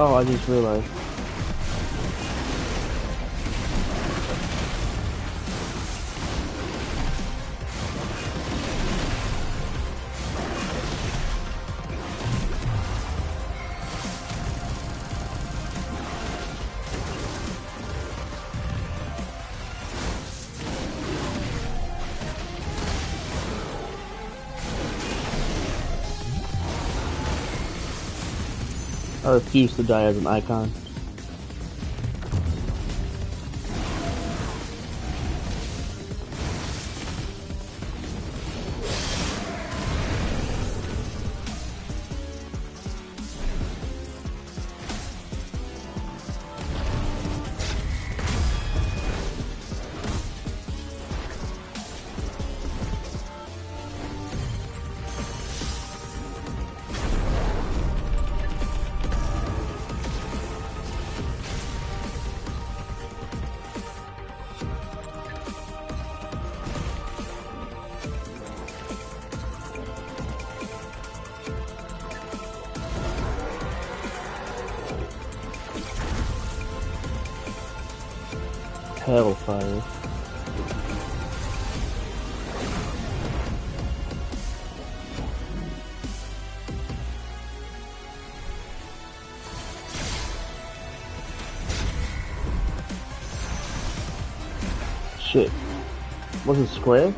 Oh, I just realized. I refuse to die as an icon. Hellfire. Shit. Was it square?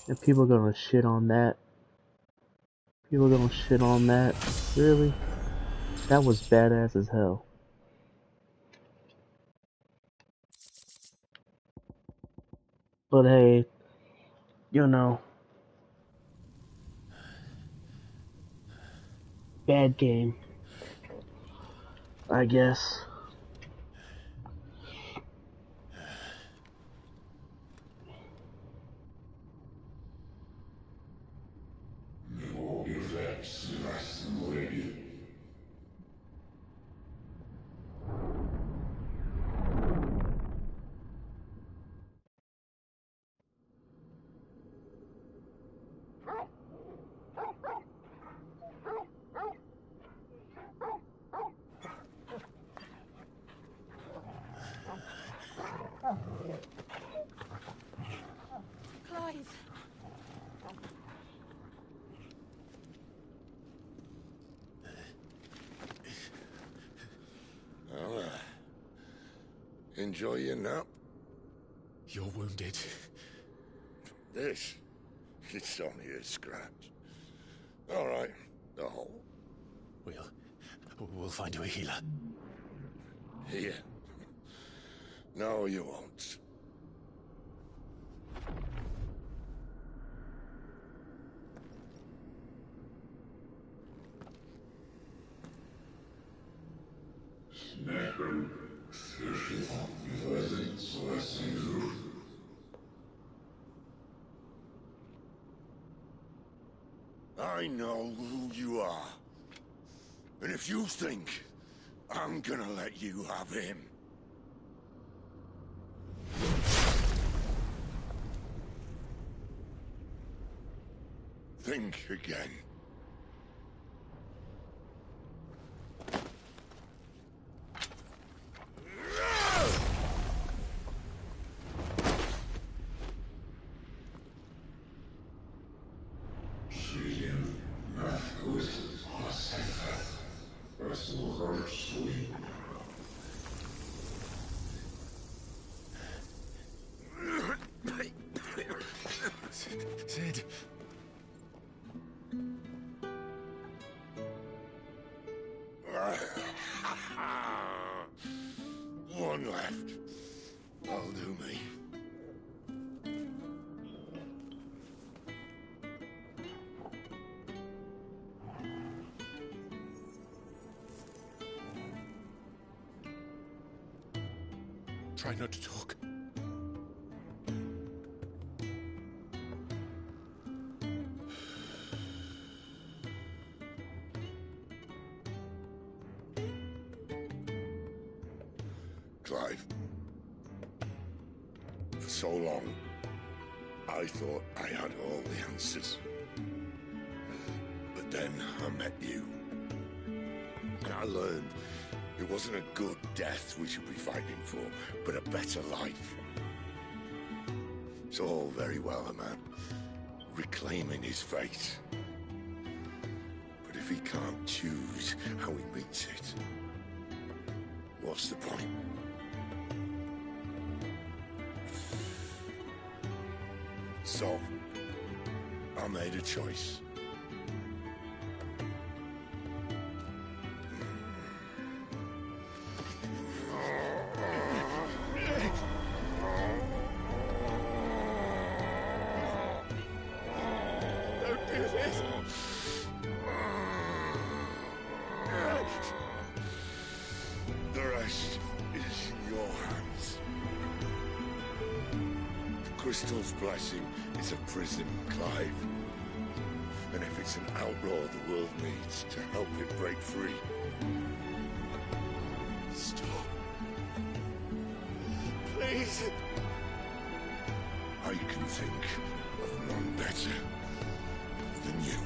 And people are gonna shit on that. People are gonna shit on that. Really? That was badass as hell. But hey, you know, bad game, I guess. Clive. Well, enjoy your nap. You're wounded. This, it's only a scratch. All right, the hole. We'll find you a healer. Here. No, you won't. I know who you are. And if you think I'm gonna let you have him... think again. Sid. One left. That'll do me. Try not to talk. Clive, for so long, I thought I had all the answers. But then I met you. And I learned it wasn't a good death we should be fighting for, but a better life. It's all very well, a man reclaiming his fate. But if he can't choose how he meets it, what's the point? So, I made a choice. Don't do this! The rest is in your hands. The crystal's blessing is a prison, Clive. And if it's an outlaw the world needs to help it break free. Stop. Please. I can think of none better than you.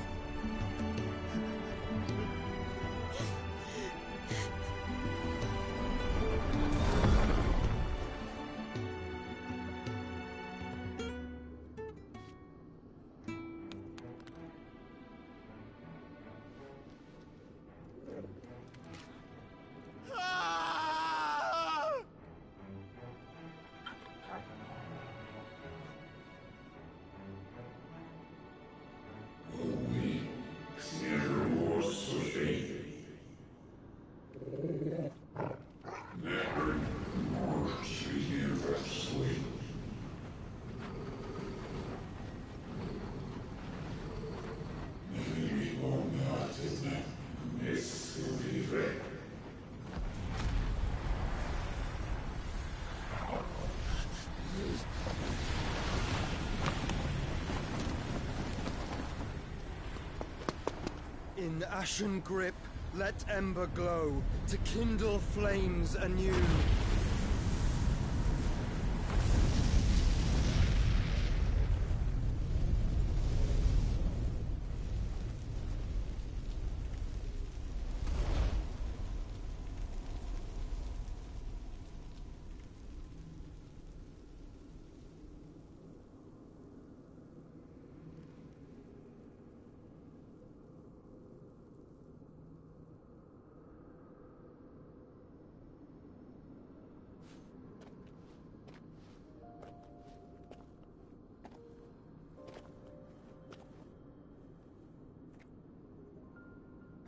In ashen grip, let ember glow, to kindle flames anew.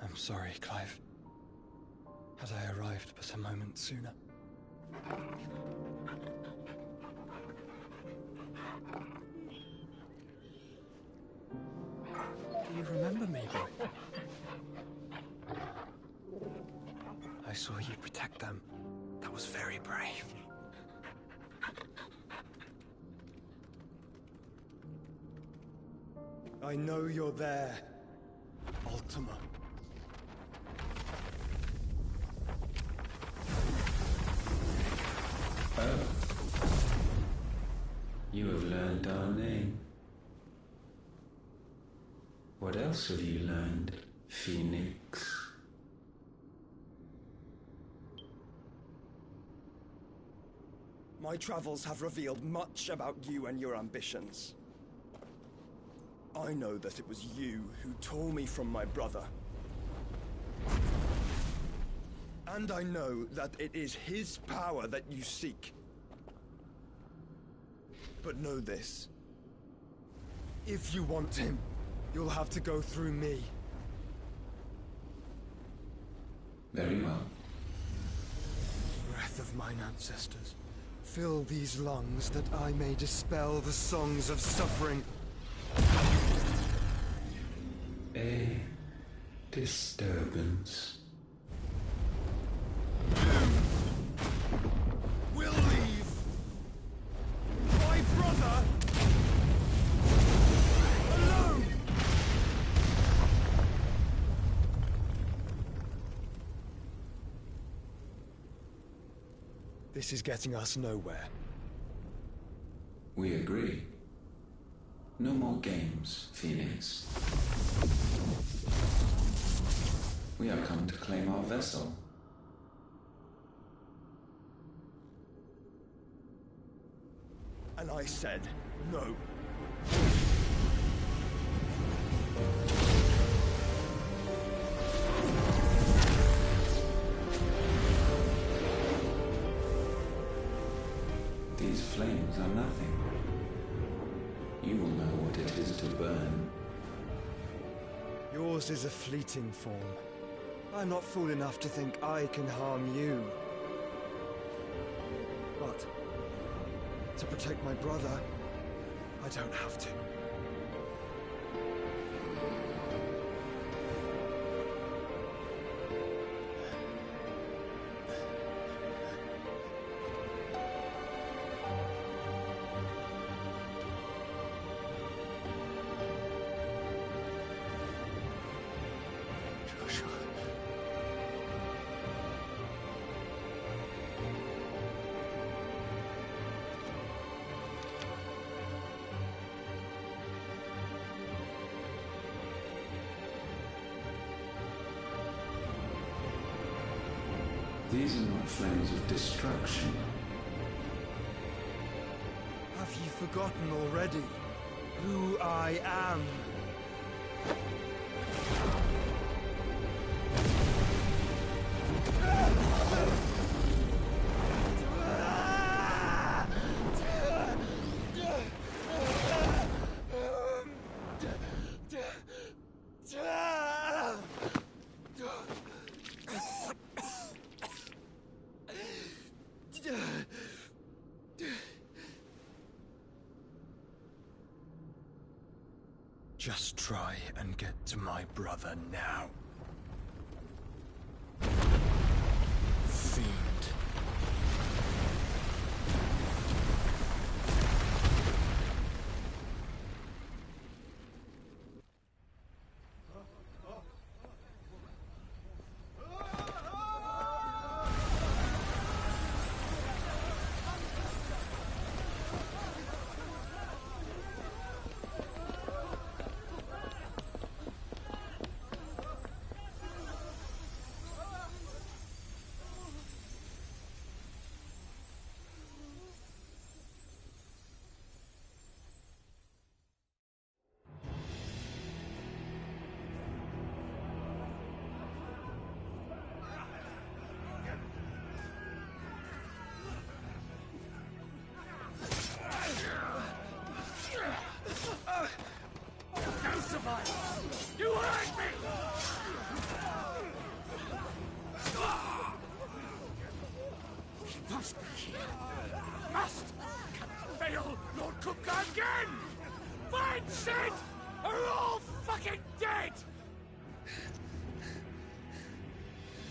I'm sorry, Clive. Had I arrived but a moment sooner. Do you remember me, boy? I saw you protect them. That was very brave. I know you're there, Ultima. Oh. You have learned our name. What else have you learned, Phoenix? My travels have revealed much about you and your ambitions. I know that it was you who tore me from my brother. And I know that it is his power that you seek. But know this. If you want him, you'll have to go through me. Very well. Breath of mine ancestors, fill these lungs that I may dispel the songs of suffering. A disturbance. We'll leave. My brother alone. This is getting us nowhere. We agree. No more games, Phoenix. We have come to claim our vessel. And I said no. These flames are nothing. You will know what it is to burn. Yours is a fleeting form. I'm not fool enough to think I can harm you. But to protect my brother, I don't have to. These are not flames of destruction. Have you forgotten already who I am? Just try and get to my brother now. Fiend. You hurt me! He must be here. Must! Cannot fail, Lord Cook again! Find Sid! Or we're all fucking dead!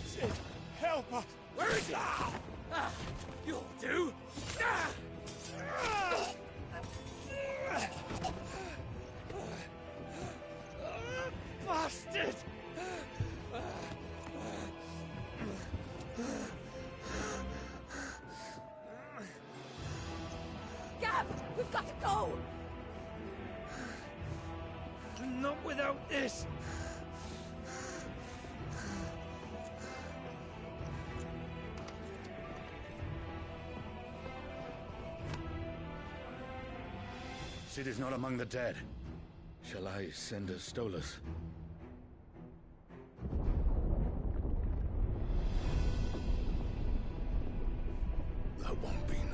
Sid, help us! Where is he? You'll do! Bastard! Gab, we've got to go! Not without this! Sid is not among the dead. Shall I send a Stolas?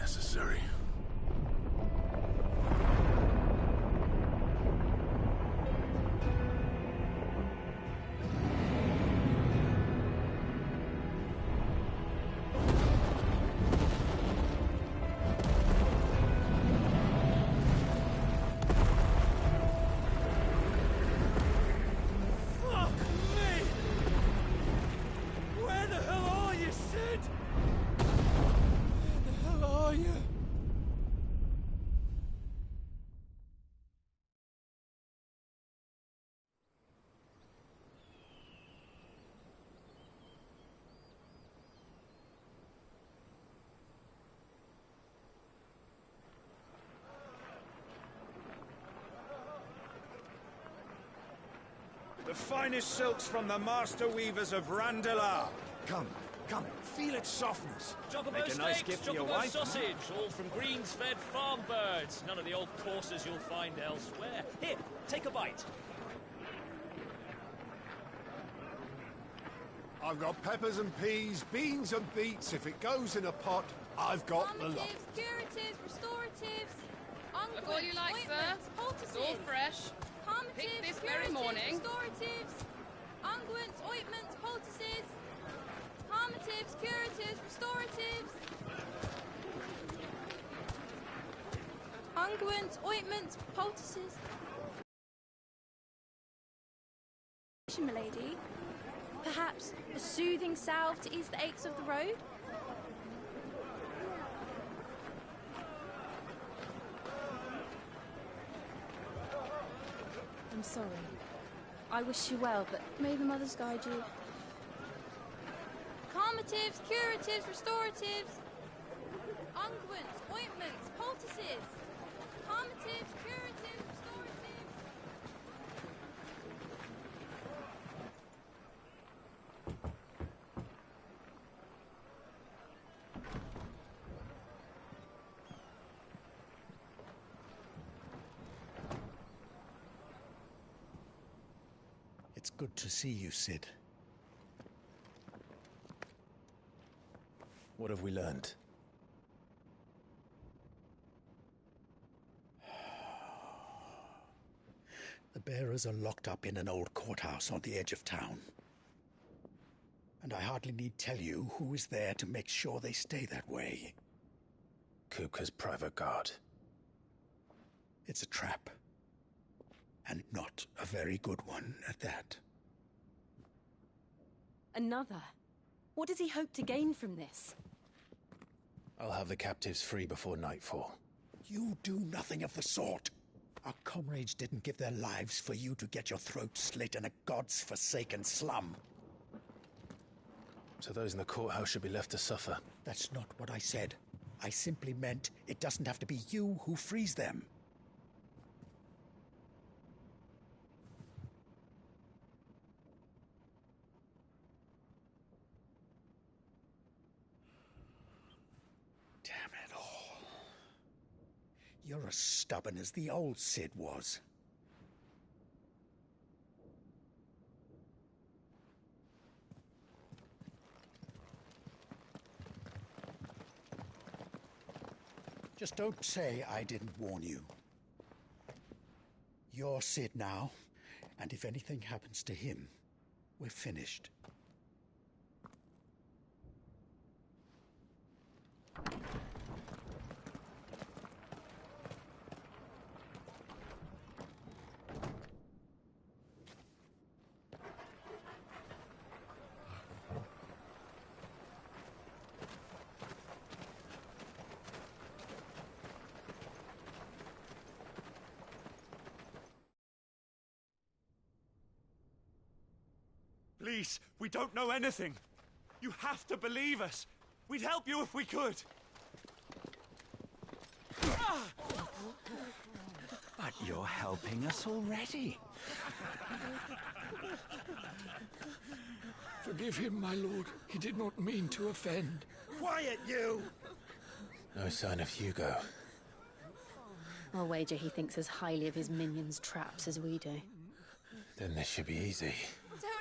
necessary. Fuck me! Where the hell are you, Sid? Where the hell are you? The finest silks from the master weavers of Randalar. Come, feel its softness. Chocobo Make a nice steaks, gift for your chocobo wife. sausage, all from greens-fed farm birds. None of the old courses you'll find elsewhere. Here, take a bite. I've got peppers and peas, beans and beets. If it goes in a pot, I've got the lot. Curatives, restoratives, Look what you like, sir. It's all fresh. Picked this very morning. Restoratives, unguents, ointments, poultices, palmatives, curatives, restoratives. Unguents, ointments, poultices. Milady, perhaps a soothing salve to ease the aches of the road? I'm sorry. I wish you well, but may the mothers guide you. Calmatives, curatives, restoratives, unguents, ointments, poultices. Calmatives, curatives, restoratives. It's good to see you, Sid. What have we learned? The bearers are locked up in an old courthouse on the edge of town. And I hardly need tell you who is there to make sure they stay that way. Kupka's private guard. It's a trap. And not a very good one at that. Another? What does he hope to gain from this? I'll have the captives free before nightfall. You do nothing of the sort. Our comrades didn't give their lives for you to get your throat slit in a god's forsaken slum. So those in the courthouse should be left to suffer. That's not what I said. I simply meant it doesn't have to be you who frees them. You're as stubborn as the old Sid was. Just don't say I didn't warn you. You're Sid now, and if anything happens to him, we're finished. Please, we don't know anything. You have to believe us. We'd help you if we could. But you're helping us already. Forgive him, my lord. He did not mean to offend. Quiet, you! No sign of Hugo. I'll wager he thinks as highly of his minions' traps as we do. Then this should be easy. Don't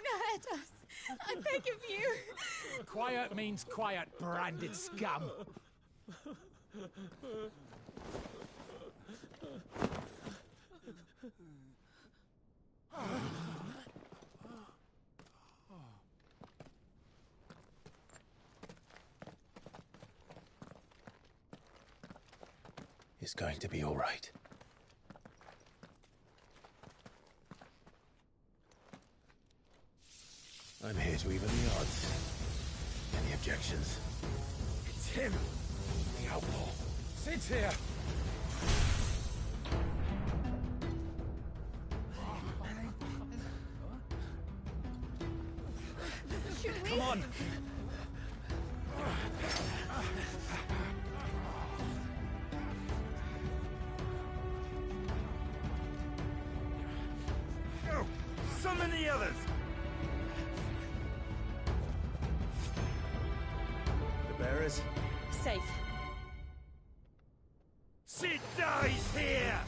hurt us. I beg of you. Quiet means quiet, branded scum. It's going to be all right. I'm here to even the odds. Any objections? It's him, the outlaw. Sit here. Come on. Go! Summon the others! The bearers? Safe. She dies here!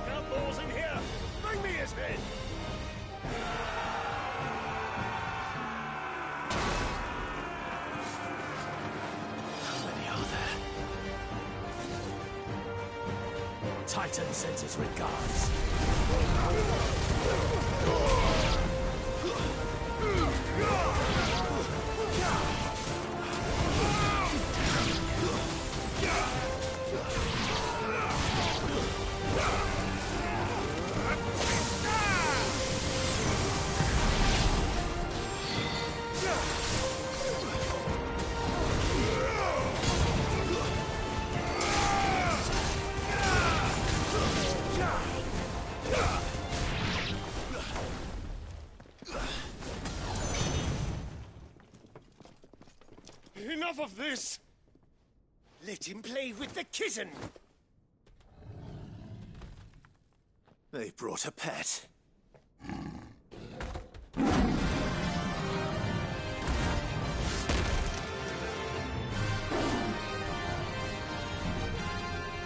Outlaws in here! Bring me his head! How many are there? Titan sends his regards. Enough of this! Let him play with the kitten! They brought a pet.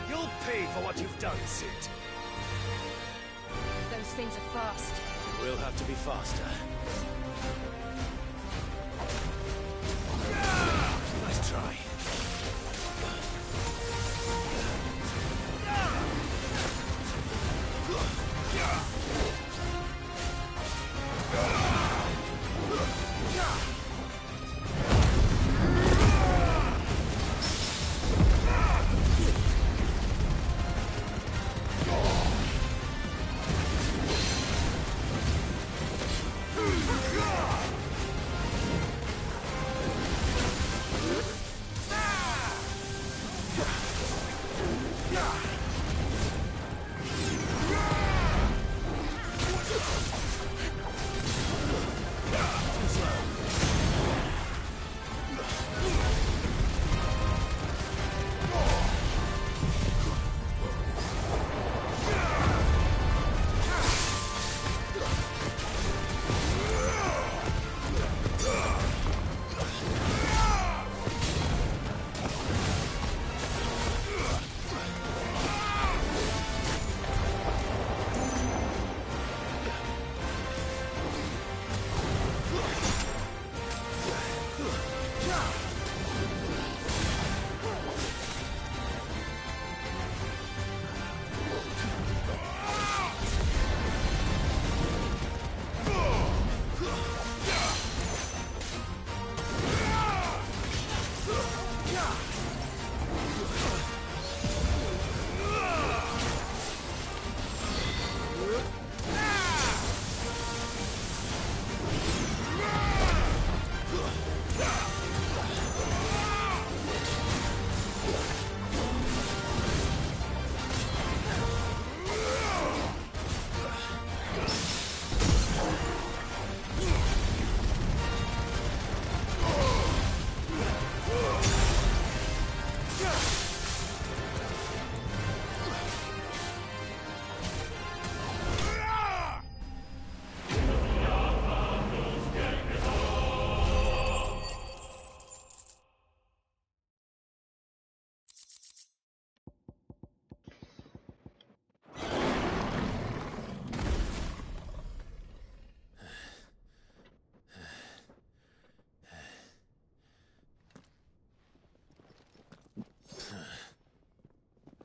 You'll pay for what you've done, Sid. Those things are fast. We'll have to be faster. Nice try.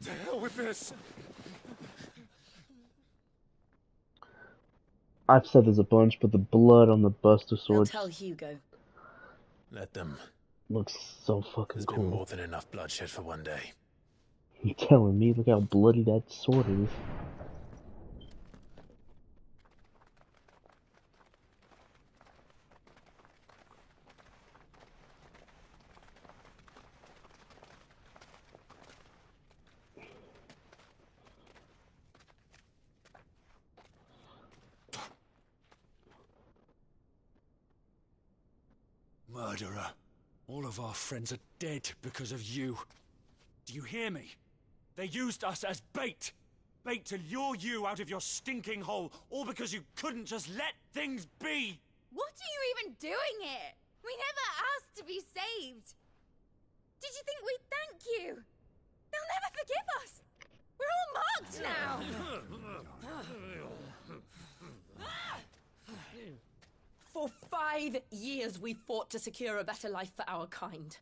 To hell with this! I've said this a bunch, but the blood on the Buster They'll sword tell Hugo. Let them. looks so fucking There's cool. been more than enough bloodshed for one day. You telling me? Look how bloody that sword is. Murderer. All of our friends are dead because of you. Do you hear me? They used us as bait. Bait to lure you out of your stinking hole, all because you couldn't just let things be. What are you even doing here? We never asked to be saved. Did you think we'd thank you? They'll never forgive us. We're all marked now. For 5 years we fought to secure a better life for our kind.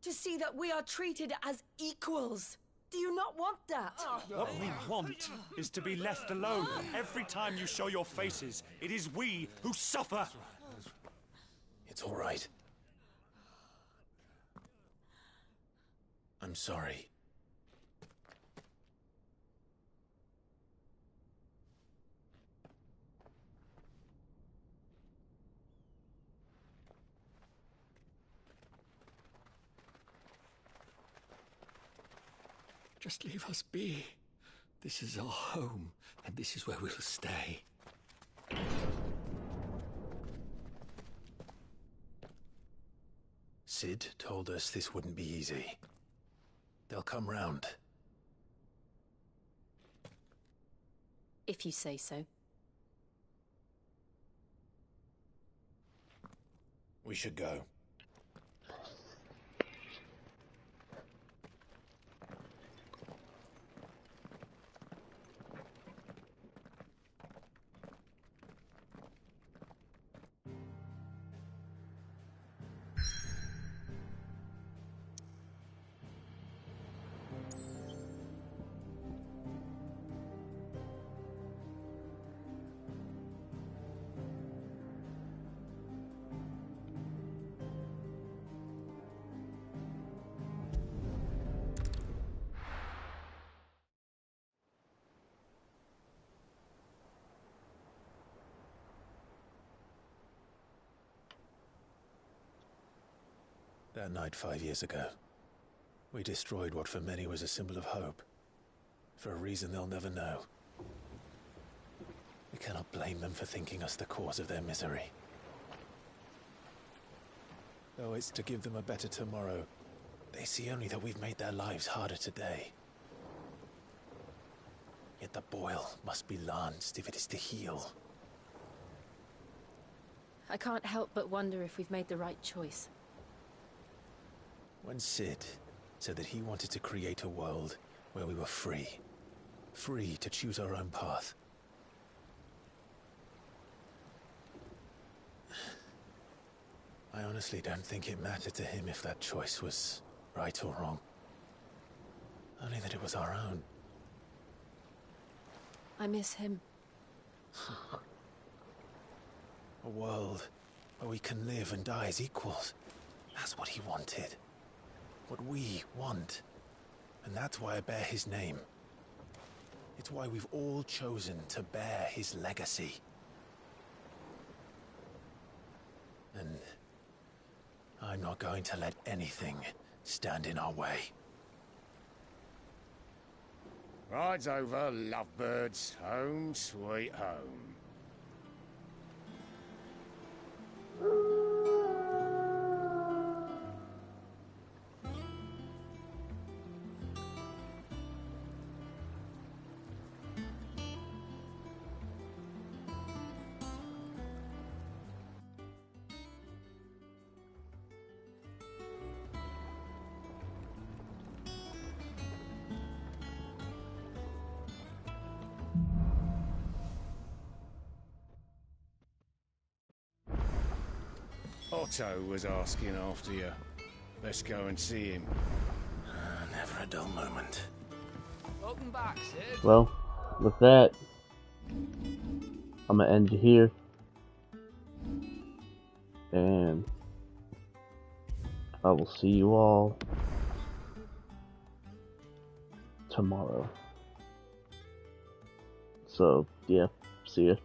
To see that we are treated as equals. Do you not want that? What we want is to be left alone. Every time you show your faces, it is we who suffer. It's all right. I'm sorry. Just leave us be. This is our home, and this is where we'll stay. Sid told us this wouldn't be easy. They'll come round. If you say so. We should go. That night 5 years ago, we destroyed what for many was a symbol of hope. For a reason they'll never know. We cannot blame them for thinking us the cause of their misery. Though it's to give them a better tomorrow, they see only that we've made their lives harder today. Yet the boil must be lanced if it is to heal. I can't help but wonder if we've made the right choice. When Sid said that he wanted to create a world where we were free. Free to choose our own path. I honestly don't think it mattered to him if that choice was right or wrong. Only that it was our own. I miss him. A world where we can live and die as equals. That's what he wanted. What we want. And that's why I bear his name. It's why we've all chosen to bear his legacy. And I'm not going to let anything stand in our way. Ride's over, lovebirds. Home sweet home. Otto was asking after you. Let's go and see him. Never a dull moment. Welcome back, Sid. Well, with that, I'm gonna end you here. And I will see you all tomorrow. So, yeah, see ya.